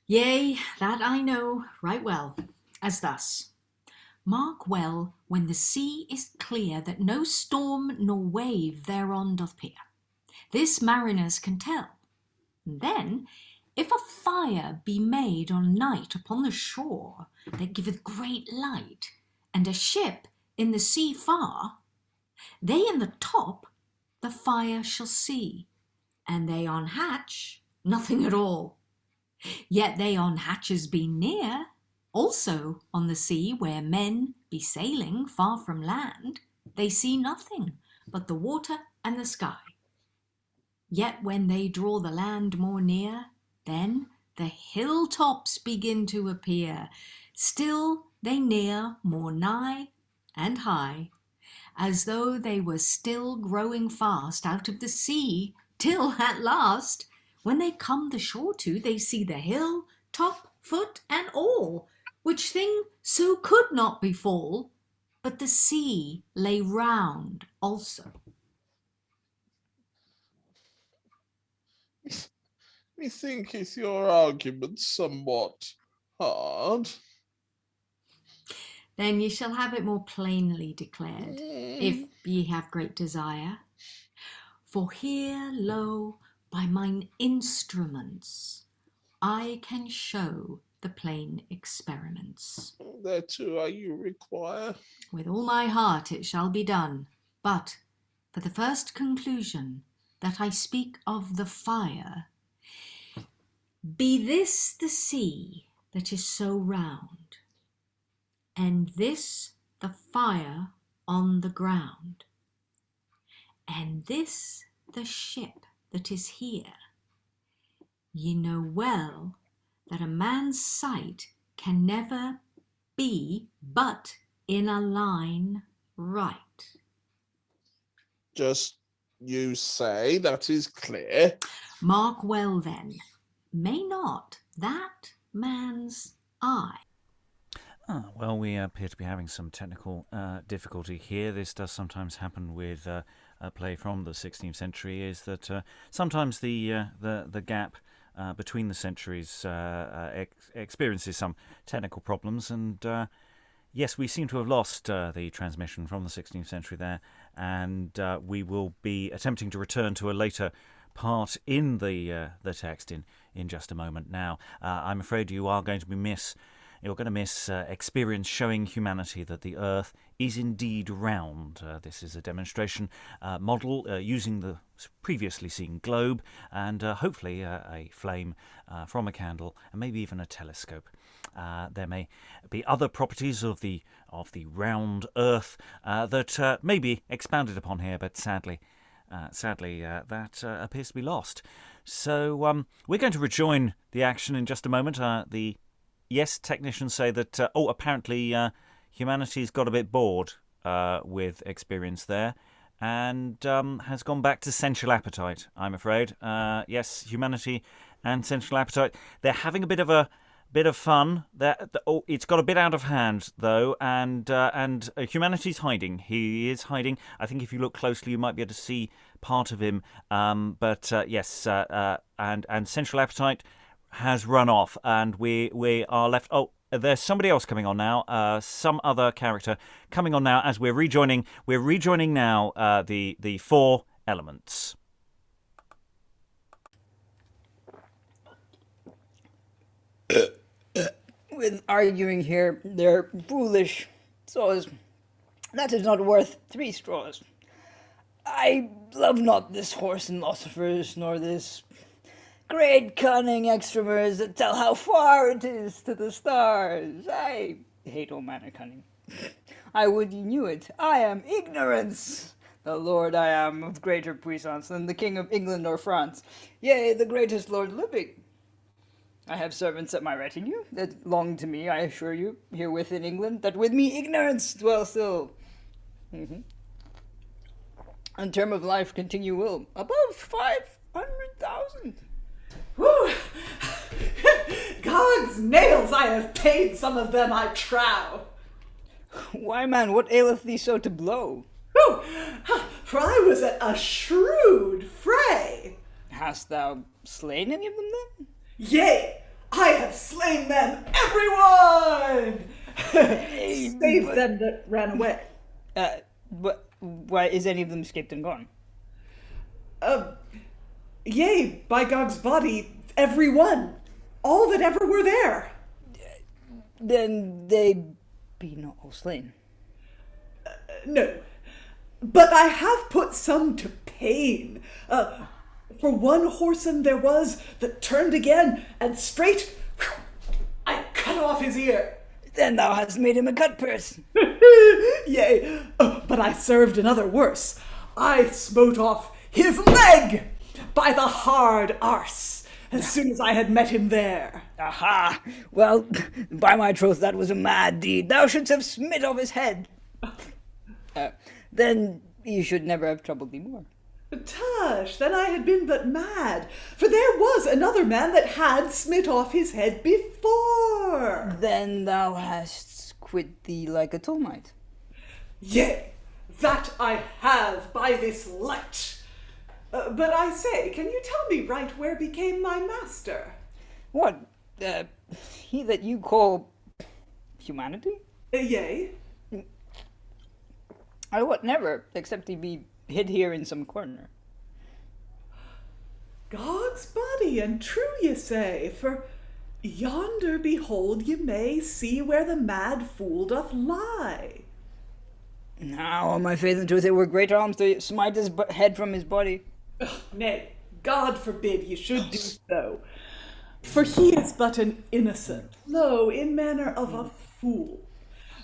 Yea, that I know right well, as thus. Mark well when the sea is clear, that no storm nor wave thereon doth peer. This mariners can tell. And then, if a fire be made on night upon the shore, that giveth great light, and a ship in the sea far, they in the top the fire shall see, and they on hatch nothing at all. Yet they on hatches be near, also on the sea where men be sailing far from land, they see nothing but the water and the sky. Yet when they draw the land more near, then the hilltops begin to appear. Still they near more nigh and high, as though they were still growing fast out of the sea, till at last, when they come the shore to, they see the hill, top, foot, and all, which thing so could not befall, but the sea lay round also. Methinketh your argument somewhat hard. Then ye shall have it more plainly declared, if ye have great desire. For here, lo, by mine instruments, I can show the plain experiments. Thereto are you require. With all my heart it shall be done. But for the first conclusion, that I speak of the fire, be this the sea that is so round, and this the fire on the ground, and this the ship that is here, ye know well that a man's sight can never be but in a line right. Just you say, that is clear. Mark well then, may not that man's eye. Well, we appear to be having some technical difficulty here. This does sometimes happen with a play from the 16th century, is that sometimes the gap between the centuries experiences some technical problems, and yes, we seem to have lost the transmission from the 16th century there, and we will be attempting to return to a later part in the text in just a moment. Now, I'm afraid you are going to miss experience showing humanity that the Earth is indeed round. This is a demonstration model using the previously seen globe and hopefully a flame from a candle and maybe even a telescope. There may be other properties of the round Earth that may be expounded upon here, but sadly that appears to be lost. So we're going to rejoin the action in just a moment. Yes, technicians say that, apparently humanity's got a bit bored with experience there and has gone back to sensual appetite, I'm afraid. Yes, humanity and sensual appetite, they're having a bit of fun. It's got a bit out of hand, though, and humanity's hiding. He is hiding. I think if you look closely, you might be able to see part of him. Yes, and sensual appetite has run off, and we are left. Oh, there's somebody else coming on now. Some other character coming on now as we're rejoining. We're rejoining now the four elements. With arguing here, they're foolish straws. That is not worth 3 straws. I love not this horse and philosophers, nor this great cunning extramers that tell how far it is to the stars. I hate all manner cunning. I would you knew it. I am ignorance. The lord I am of greater puissance than the king of England or France. Yea, the greatest lord living. I have servants at my retinue that long to me, I assure you, herewith in England, that with me ignorance dwell still. And term of life continue will, above 500,000. Whew! God's nails, I have paid some of them, I trow. Why, man, what aileth thee so to blow? Whew! For I was at a shrewd fray. Hast thou slain any of them then? Yea, I have slain them, everyone! Save them that ran away. But why is any of them escaped and gone? Yea, by Gog's body, everyone, all that ever were there. Then they be not all slain. No, but I have put some to pain. For one whoreson there was that turned again, and straight, I cut off his ear. Then thou hast made him a cut purse. Yea, but I served another worse. I smote off his leg by the hard arse, as soon as I had met him there. Aha! Well, by my troth, that was a mad deed. Thou shouldst have smit off his head. Then you should never have troubled thee more. Tush, then I had been but mad, for there was another man that had smit off his head before. Then thou hast quit thee like a Tolmite. Yea, that I have by this light. But I say, can you tell me right where became my master? What? He that you call humanity? Yea. I what, never, except he be hid here in some corner. God's body, and true ye say, for yonder, behold, ye may see where the mad fool doth lie. Now, on my faith and truth, it were great arms to smite his head from his body. Nay, God forbid ye should do so. For he is but an innocent, lo, in manner of a fool.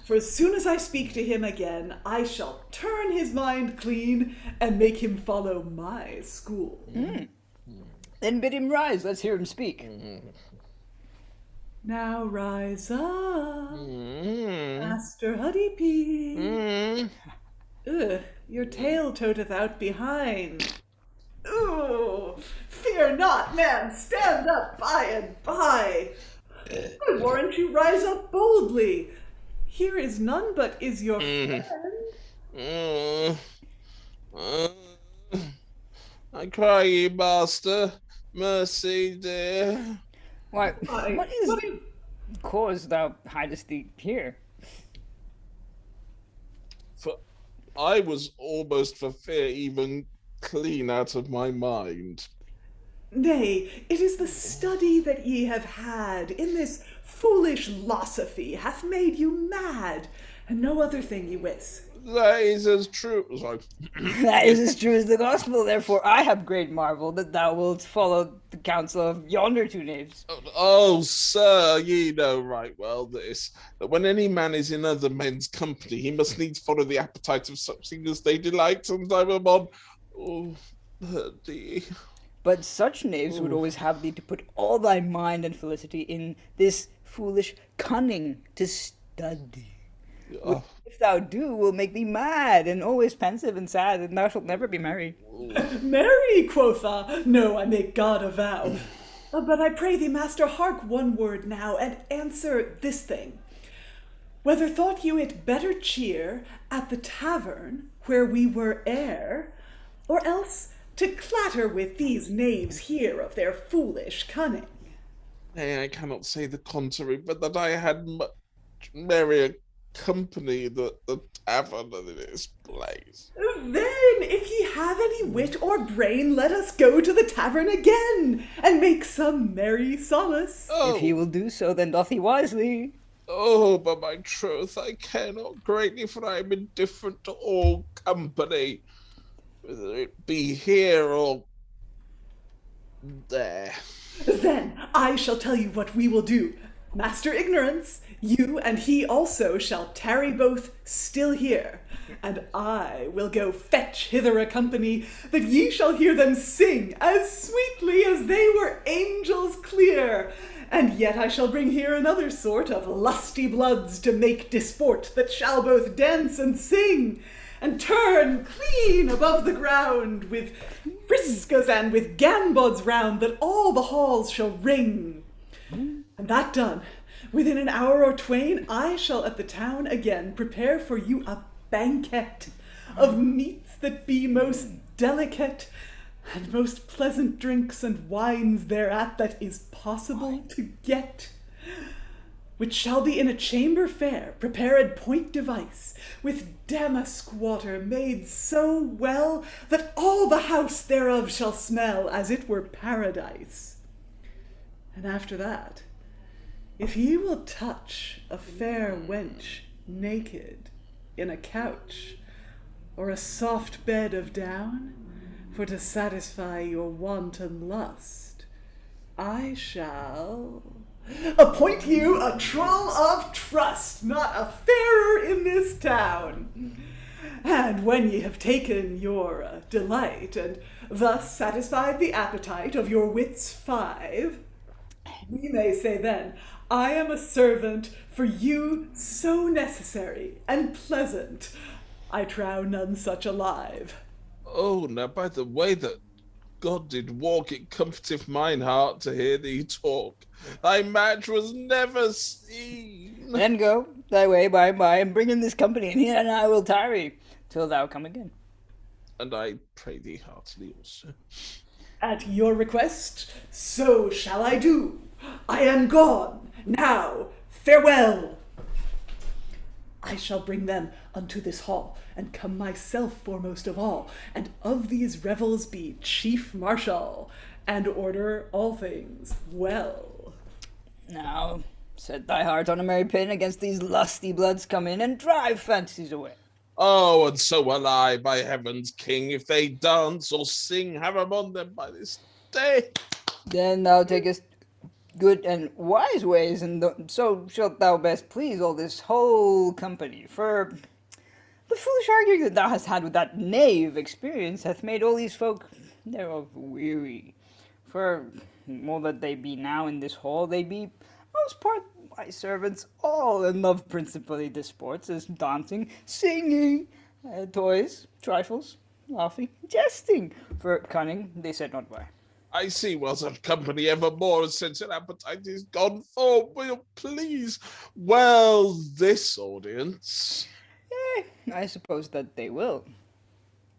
For as soon as I speak to him again, I shall turn his mind clean and make him follow my school. Then bid him rise, let's hear him speak. Now rise up, Master Honeybee. Your tail toteth out behind. Ooh, fear not, man, stand up by and by. I warrant you rise up boldly. Here is none but is your friend. I cry ye, master, Mercy, dear. Why, I- what is what the is- cause thou hidest thee here? For I was almost for fear even clean out of my mind. Nay, it is the study that ye have had in this foolish philosophy hath made you mad, and no other thing ye wis. That is as true. Sorry. That is as true as the gospel, therefore I have great marvel that thou wilt follow the counsel of yonder two knaves. Oh, sir, ye know right well this, that when any man is in other men's company, he must needs follow the appetite of such things as they delight, and I'm upon. Oh, thee. But such knaves would always have thee to put all thy mind and felicity in this foolish cunning to study. Oh, If thou do, will make thee mad, and always pensive and sad, and thou shalt never be merry. Marry, quotha! No, I make God a vow. But I pray thee, master, hark one word now, and answer this thing. Whether thought you it better cheer at the tavern where we were ere, or else to clatter with these knaves here of their foolish cunning? nay, I cannot say the contrary, but that I had much merrier company at the tavern in this place. Then, if ye have any wit or brain, let us go to the tavern again, and make some merry solace. Oh, If he will do so, then doth he wisely. oh, but my troth, I care not greatly, for I am indifferent to all company, whether it be here or there. Then I shall tell you what we will do. Master Ignorance, you and he also shall tarry both still here, and I will go fetch hither a company, that ye shall hear them sing as sweetly as they were angels clear. And yet I shall bring here another sort of lusty bloods to make disport, that shall both dance and sing, and turn clean above the ground, with briskas and with gambods round, that all the halls shall ring. And that done, within an hour or twain, I shall at the town again prepare for you a banquet of meats that be most delicate, and most pleasant drinks and wines thereat that is possible to get, which shall be in a chamber fair, prepared point device, with damask water made so well that all the house thereof shall smell as it were paradise. And after that, if ye will touch a fair wench naked in a couch, or a soft bed of down, for to satisfy your wanton lust, I shall appoint you a trull of trust, not a fairer in this town. And when ye have taken your delight, and thus satisfied the appetite of your wits five, ye may say then, I am a servant for you so necessary and pleasant, I trow none such alive. Oh, now by the way that God did walk, it comforteth mine heart to hear thee talk. Thy match was never seen. Then go thy way by and by, and bring in this company, and here and I will tarry till thou come again. And I pray thee heartily also. At your request, so shall I do. I am gone. Now, farewell. I shall bring them unto this hall, and come myself foremost of all, and of these revels be chief marshal, and order all things well. Now, set thy heart on a merry pin against these lusty bloods come in, and drive fancies away. Oh, and so will I, by heaven's king, if they dance or sing, have 'em on them by this day. Then thou takest good and wise ways, and so shalt thou best please all this whole company. For the foolish arguing that thou hast had with that knave Experience hath made all these folk thereof weary. For all that they be now in this hall, they be most part my servants all, and love principally the sports as dancing, singing, toys, trifles, laughing, jesting. For cunning they said not why. I see well such company evermore, since an appetite is gone for, will please well this audience. I suppose that they will.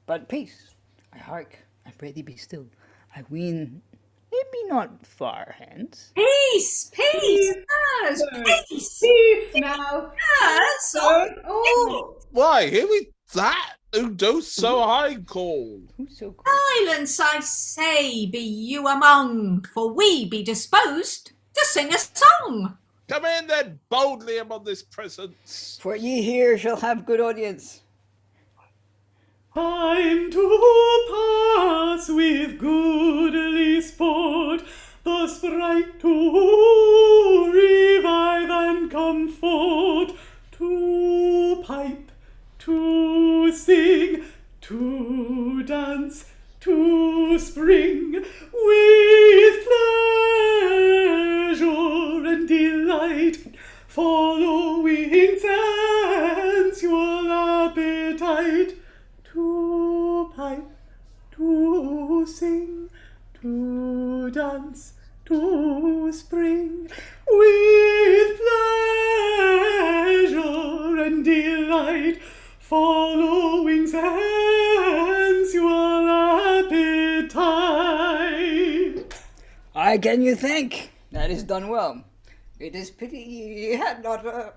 But peace, I hark, I pray thee be still. I ween it be not far hence. Peace, peace, sirs, peace, Peace now. sirs. Oh, Why, here we that who does so high call. Who's so cool? Silence, I say, be you among, for we be disposed to sing a song. Come in then boldly among this presence. For ye here shall have good audience. time to pass with goodly sport, the sprite to revive and comfort, to pipe, to sing, to dance, to spring, with pleasure and delight, following sensual appetite, to pipe, to sing, to dance, to spring, with pleasure and delight, following sensual appetite. I can you thank. That is done well. It is pity ye had not a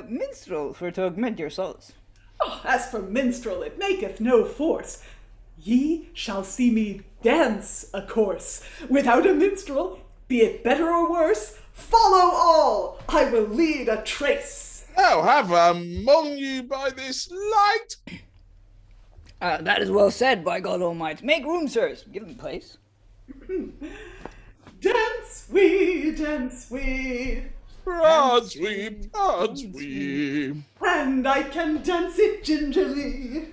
minstrel for to augment your solace. Oh, as for minstrel, it maketh no force. Ye shall see me dance a course. Without a minstrel, be it better or worse, follow all, I will lead a trace. I'll have among you by this light. That is well said, by God Almighty. Make room, sirs. Give them place. Dance we, dance we, Prance we, prance we. and I can dance it gingerly.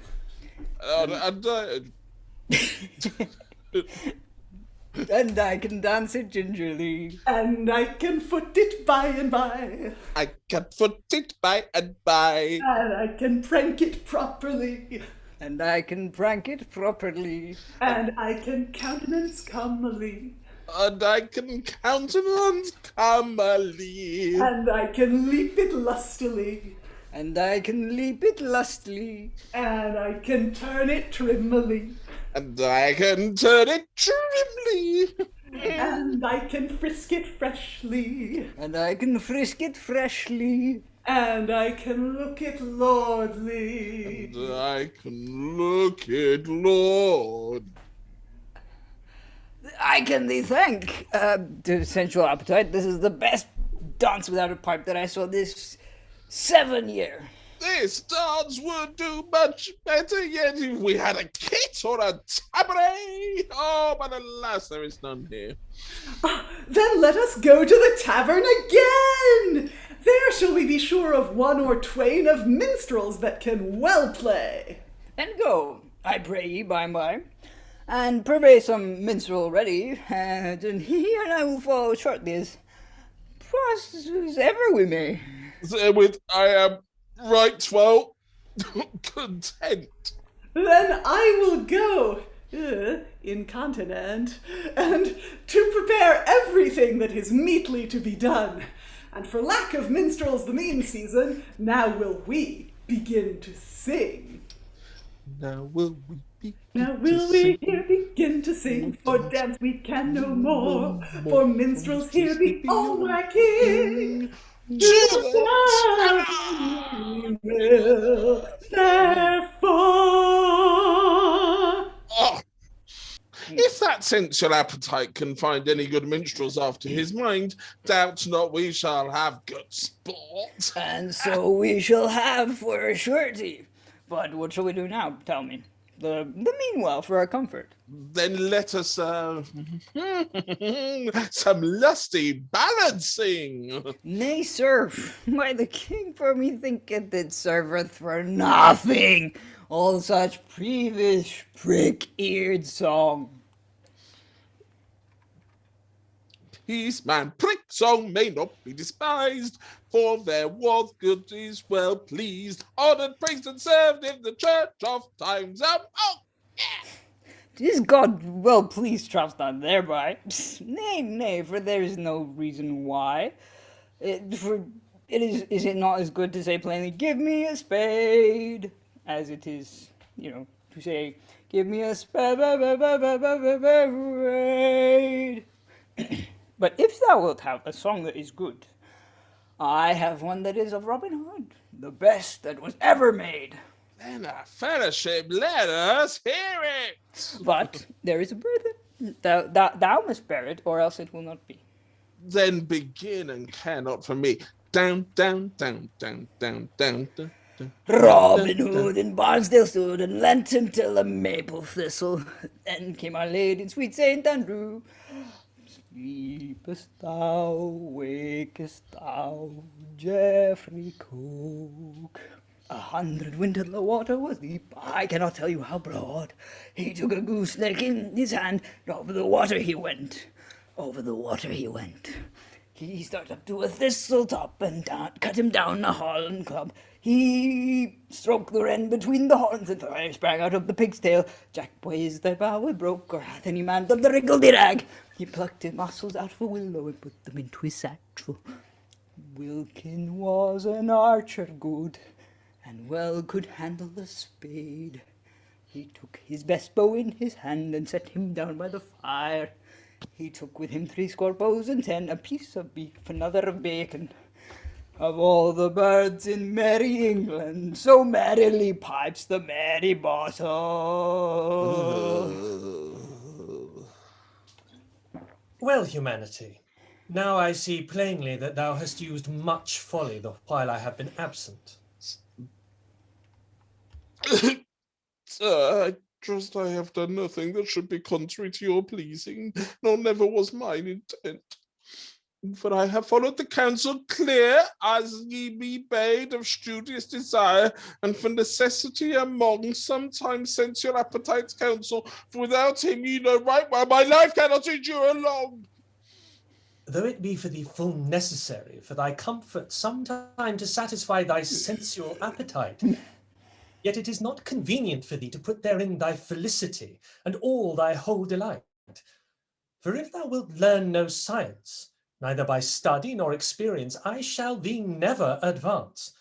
And I can dance it gingerly. And I can foot it by and by, I can foot it by and by. and I can prank it properly, And I can prank it properly. and I can countenance comely, And I can countenance comely. and I can leap it lustily, And I can leap it lustily. and I can turn it trimmily, And I can turn it trimly. and I can frisk it freshly, And I can frisk it freshly. and I can look it lordly. And I can look it, Lord. I can thee thank. To sensual appetite, this is the best dance without a pipe that I saw this 7 year. This dance would do much better yet if we had a kit or a tabouret. Oh, but alas, there is none here. Then let us go to the tavern again. There shall we be sure of one or twain of minstrels that can well play. And go, I pray ye, by and by, and purvey some minstrel ready, and he and I will follow shortly as fast as ever we may. Therewith I am right well content. Then I will go, incontinent, and to prepare everything that is meetly to be done. And for lack of minstrels the mean season, now will we begin to sing. Now will we begin Now will we here begin to sing, for dance we can no more, for minstrels here be all lacking. To the tavern we will, therefore. Oh, if that sensual appetite can find any good minstrels after his mind, doubt not we shall have good sport. And so we shall have for a surety. But what shall we do now? Tell me. The meanwhile, for our comfort. Then let us some lusty ballads sing. Nay, sir, why the king for me thinketh it serveth for nothing. All such peevish, prick-eared song. Peace, man, prick song may not be despised, for there was good is well pleased, honoured, praised, and served in the church of times of old. Is God well pleased, trust not thereby? Nay, for there is no reason why. Is it not as good to say plainly, give me a spade, as it is, to say, give me a spade. But if thou wilt have a song that is good, I have one that is of Robin Hood, the best that was ever made. Then our fellowship, let us hear it. But there is a burden. Thou must bear it, or else it will not be. Then begin and care not for me. Down, down, down, down, down, down, down. Robin Hood in Barnesdale stood and lent him till a maple thistle. Then came Our Lady in sweet St. Andrew. Sleepest thou, wakest thou, Geoffrey Coke? 100 winter the water was deep, I cannot tell you how broad. He took a gooseneck in his hand, and over the water he went. Over the water he went. He started up to a thistle top and down, cut him down a Holland club. He stroked the wren between the horns, and fire sprang out of the pig's tail. Jack boys thy bower broke, or hath any man done the wriggledy-rag? He plucked his muscles out of a willow and put them into his satchel. Wilkin was an archer good, and well could handle the spade. He took his best bow in his hand and set him down by the fire. He took with him 60 bows and 10, a piece of beef, another of bacon. Of all the birds in merry England, so merrily pipes the merry bottle. Well, humanity, now I see plainly that thou hast used much folly the while I have been absent. Sir, I trust I have done nothing that should be contrary to your pleasing, nor never was mine intent. For I have followed the counsel clear, as ye be bade, of studious desire, and for necessity among sometimes sensual appetite's counsel, for without him ye know right well my life cannot endure long. Though it be for thee full necessary, for thy comfort sometime to satisfy thy sensual appetite, yet it is not convenient for thee to put therein thy felicity, and all thy whole delight. For if thou wilt learn no science, neither by study nor experience, I shall thee never advance.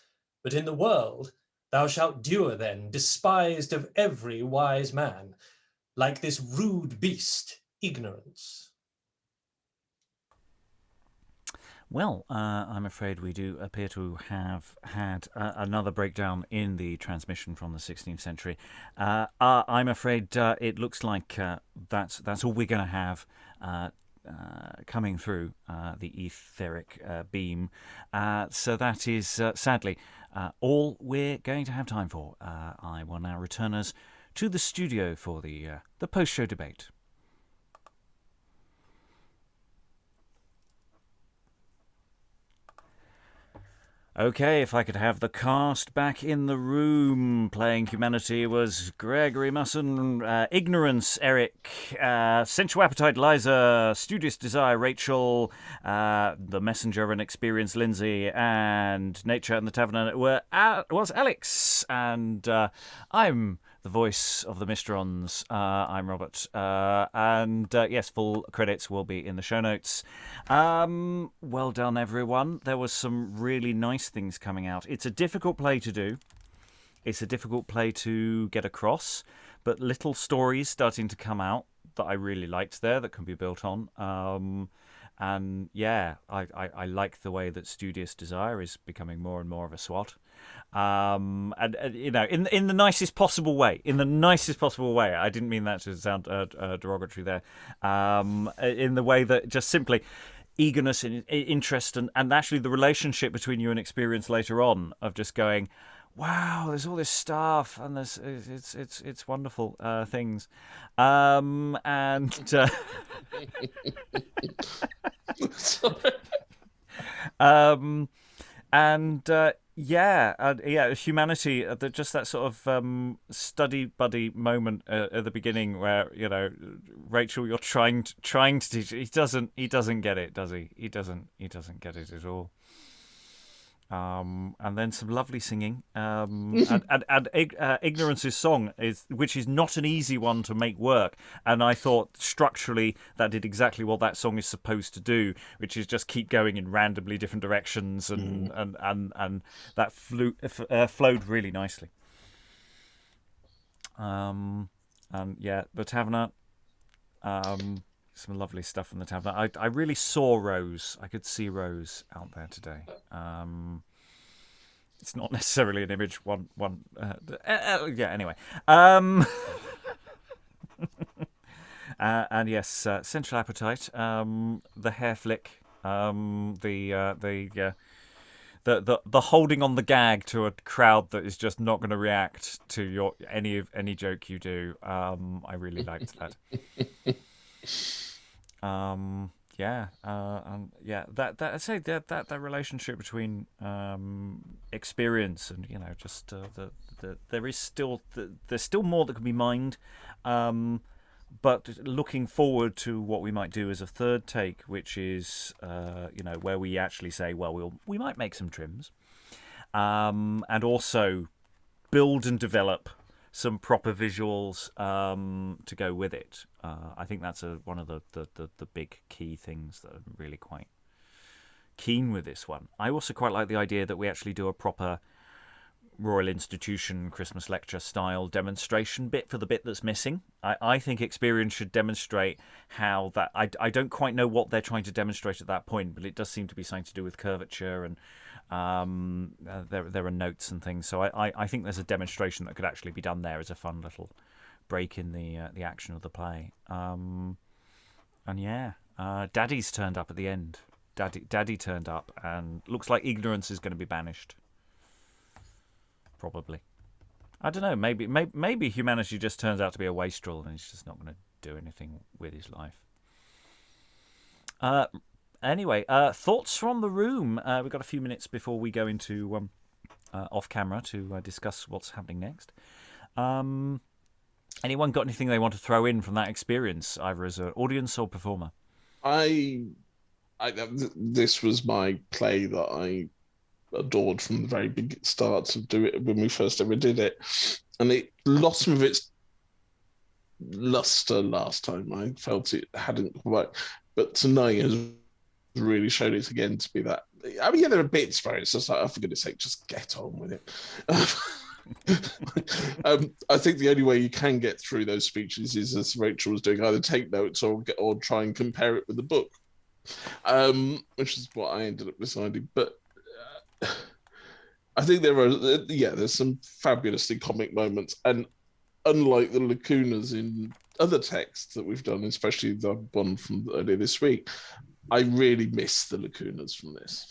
But in the world thou shalt dure then, despised of every wise man, like this rude beast, ignorance. Well, I'm afraid we do appear to have had another breakdown in the transmission from the 16th century. I'm afraid it looks like that's all we're going to have coming through the etheric beam. So that is, sadly, all we're going to have time for. I will now return us to the studio for the post-show debate. Okay, if I could have the cast back in the room. Playing humanity was Gregory, Musson, Ignorance, Eric, Sensual Appetite, Liza, Studious Desire, Rachael, the Messenger of an Experienced, Lynsey, and Nature and the Taverner was Alex, and I'm the voice of the Mistrons. I'm Robert, and yes, full credits will be in the show notes. Well done, everyone. There was some really nice things coming out. It's a difficult play to do. It's a difficult play to get across, but little stories starting to come out that I really liked there that can be built on. And yeah, I like the way that Studious Desire is becoming more and more of a SWAT. And you know, in the nicest possible way. In the nicest possible way. I didn't mean that to sound derogatory there. In the way that just simply eagerness and interest and actually the relationship between you and experience later on of just going, wow, there's all this stuff and there's it's wonderful things. Yeah, humanity. Just that sort of study buddy moment at the beginning, where you know, Rachael, you're trying to teach. He doesn't get it, does he? He doesn't get it at all. And then some lovely singing. And Ignorance's song which is not an easy one to make work. And I thought structurally that did exactly what that song is supposed to do, which is just keep going in randomly different directions, and that flowed really nicely. And yeah, the Taverner. some lovely stuff from the Taverner. I really saw Rose. I could see Rose out there today. It's not necessarily an image yeah, anyway. And yes, Sensual Appetite, the hair flick, the holding on the gag to a crowd that is just not going to react to any joke you do. I really liked that. That I'd say that relationship between experience and just there's still more that can be mined. But looking forward to what we might do as a third take, which is, where we actually say, well, we might make some trims, and also build and develop some proper visuals to go with it. I think that's one of the big key things that I'm really quite keen with this one. I also quite like the idea that we actually do a proper Royal Institution Christmas lecture style demonstration bit for the bit that's missing. I think experience should demonstrate how that. I don't quite know what they're trying to demonstrate at that point, but it does seem to be something to do with curvature and there are notes and things. So I think there's a demonstration that could actually be done there as a fun little break in the action of the play. Daddy's turned up at the end. Daddy turned up, and looks like ignorance is going to be banished. Probably. I don't know. Maybe humanity just turns out to be a wastrel, and he's just not going to do anything with his life. Anyway, thoughts from the room. We've got a few minutes before we go into off camera to discuss what's happening next. Anyone got anything they want to throw in from that experience, either as an audience or performer? This was my play that I adored from the very big start to do it when we first ever did it, and it lost some of its luster last time. I felt it hadn't quite, but tonight has really showed it again to be that. I mean, yeah, there are bits where it's just like, oh, for goodness sake, just get on with it. I think the only way you can get through those speeches is, as Rachael was doing, either take notes or try and compare it with the book, which is what I ended up deciding. But I think there's some fabulously comic moments, and unlike the lacunas in other texts that we've done, especially the one from earlier this week, I really miss the lacunas from this,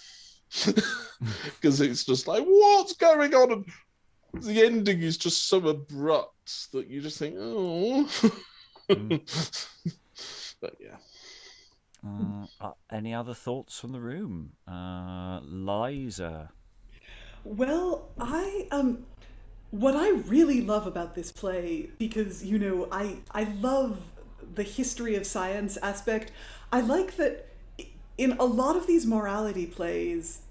because it's just like, what's going on? And the ending is just so abrupt that you just think, oh. But yeah. Any other thoughts from the room? Liza. Well, what I really love about this play, because, I love the history of science aspect. I like that in a lot of these morality plays,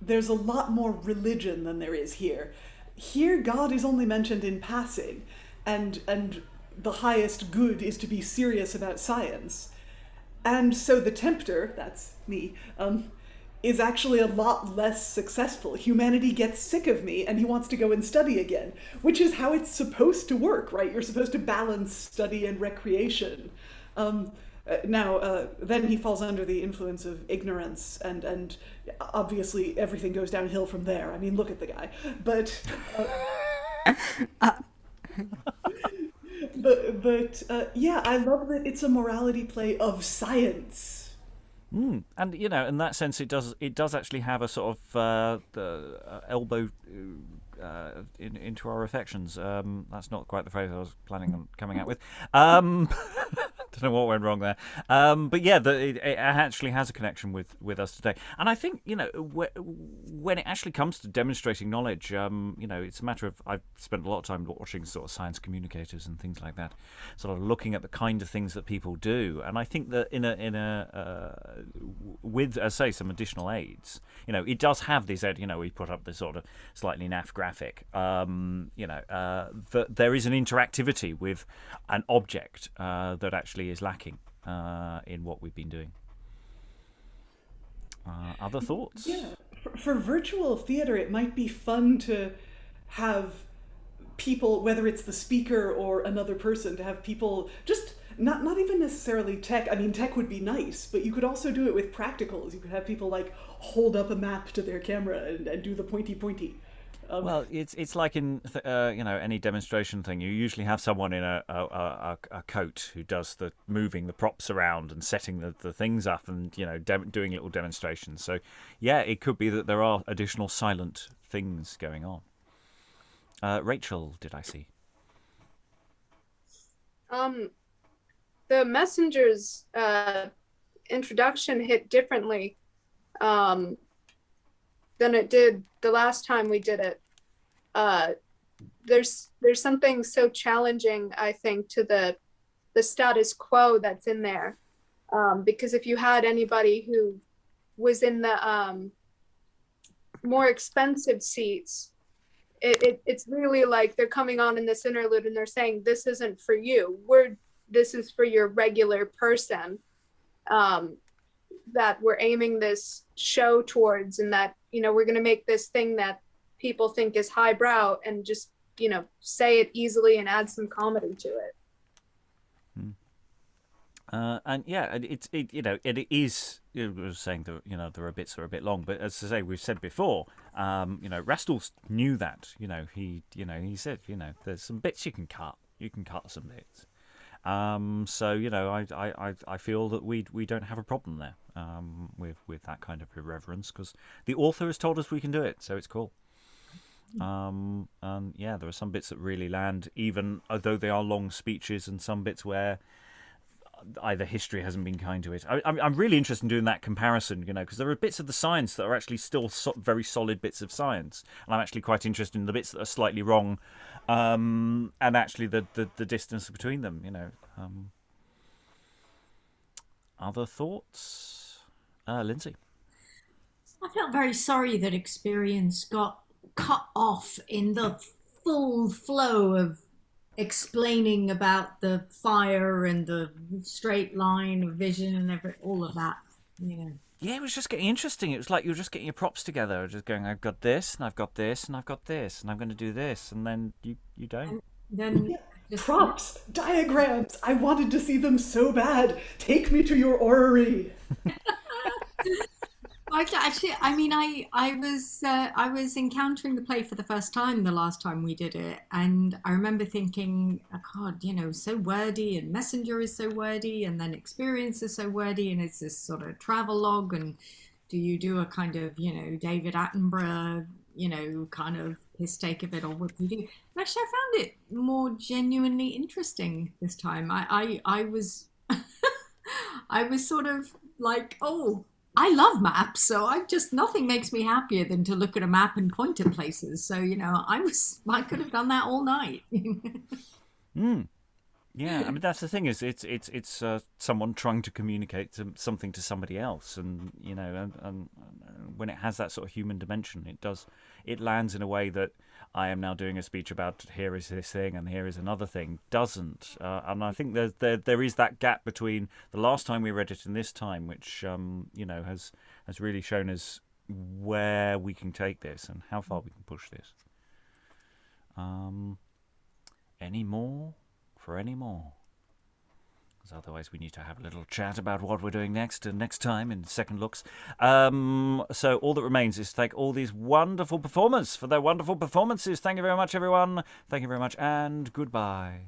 there's a lot more religion than there is here. Here, God is only mentioned in passing, and the highest good is to be serious about science. And so the tempter, that's me, is actually a lot less successful. Humanity gets sick of me and he wants to go and study again, which is how it's supposed to work, right? You're supposed to balance study and recreation. Then he falls under the influence of ignorance, and obviously everything goes downhill from there. I mean, look at the guy. But I love that it's a morality play of science. And in that sense, it does actually have a sort of elbow into our affections. That's not quite the phrase I was planning on coming out with. Don't know what went wrong there. But yeah, it actually has a connection with us today. And I think, when it actually comes to demonstrating knowledge, it's a matter of, I've spent a lot of time watching sort of science communicators and things like that, sort of looking at the kind of things that people do. And I think that with, as I say, some additional aids, it does have this, we put up this sort of slightly naff graphic, that there is an interactivity with an object that actually is lacking in what we've been doing. Other thoughts? Yeah, for virtual theater, it might be fun to have people, whether it's the speaker or another person, to have people just not even necessarily tech. I mean, tech would be nice, but you could also do it with practicals. You could have people like hold up a map to their camera and do the pointy. Well, it's like in any demonstration thing. You usually have someone in a coat who does the moving the props around and setting the things up and doing little demonstrations. So yeah, it could be that there are additional silent things going on. Rachael, did I see? The messenger's introduction hit differently than it did the last time we did it. There's something so challenging, I think, to the status quo that's in there. Because if you had anybody who was in the more expensive seats, it's really like they're coming on in this interlude and they're saying, this isn't for you. This is for your regular person. That we're aiming this show towards, and that we're going to make this thing that people think is highbrow and just say it easily and add some comedy to it. And yeah, it is. You were saying that there are bits that are a bit long, but as I say, we've said before, Rastell knew that. He said, there's some bits you can cut. You can cut some bits. So I feel that we don't have a problem there with that kind of irreverence, because the author has told us we can do it, so it's cool. And yeah, there are some bits that really land, even though they are long speeches, and some bits where either history hasn't been kind to it. I'm really interested in doing that comparison, because there are bits of the science that are actually still very solid bits of science, and I'm actually quite interested in the bits that are slightly wrong, and actually the distance between them. Other thoughts, Lynsey? I felt very sorry that Experience got cut off in the full flow of explaining about the fire and the straight line of vision and all of that. Yeah, it was just getting interesting. It was like you were just getting your props together, just going, I've got this, and I've got this, and I've got this, and I'm going to do this, and then you don't. And then Props, diagrams. I wanted to see them so bad. Take me to your orrery. Actually, I mean, I was encountering the play for the first time the last time we did it, and I remember thinking, oh God, so wordy, and Messenger is so wordy, and then Experience is so wordy, and it's this sort of travelogue, and do you do a kind of David Attenborough kind of his take of it, or what do you do? And actually, I found it more genuinely interesting this time. I was I was sort of like, oh, I love maps, so nothing makes me happier than to look at a map and point at places. So I could have done that all night. Yeah, I mean that's the thing, is it's someone trying to communicate something to somebody else, and and when it has that sort of human dimension, it lands in a way that I am now doing a speech about here is this thing and here is another thing doesn't, and I think there is that gap between the last time we read it and this time, which has really shown us where we can take this and how far we can push this. Any more? For any more, because otherwise we need to have a little chat about what we're doing next time in Second Looks. So all that remains is to thank all these wonderful performers for their wonderful performances. Thank you very much, everyone. Thank you very much, and goodbye.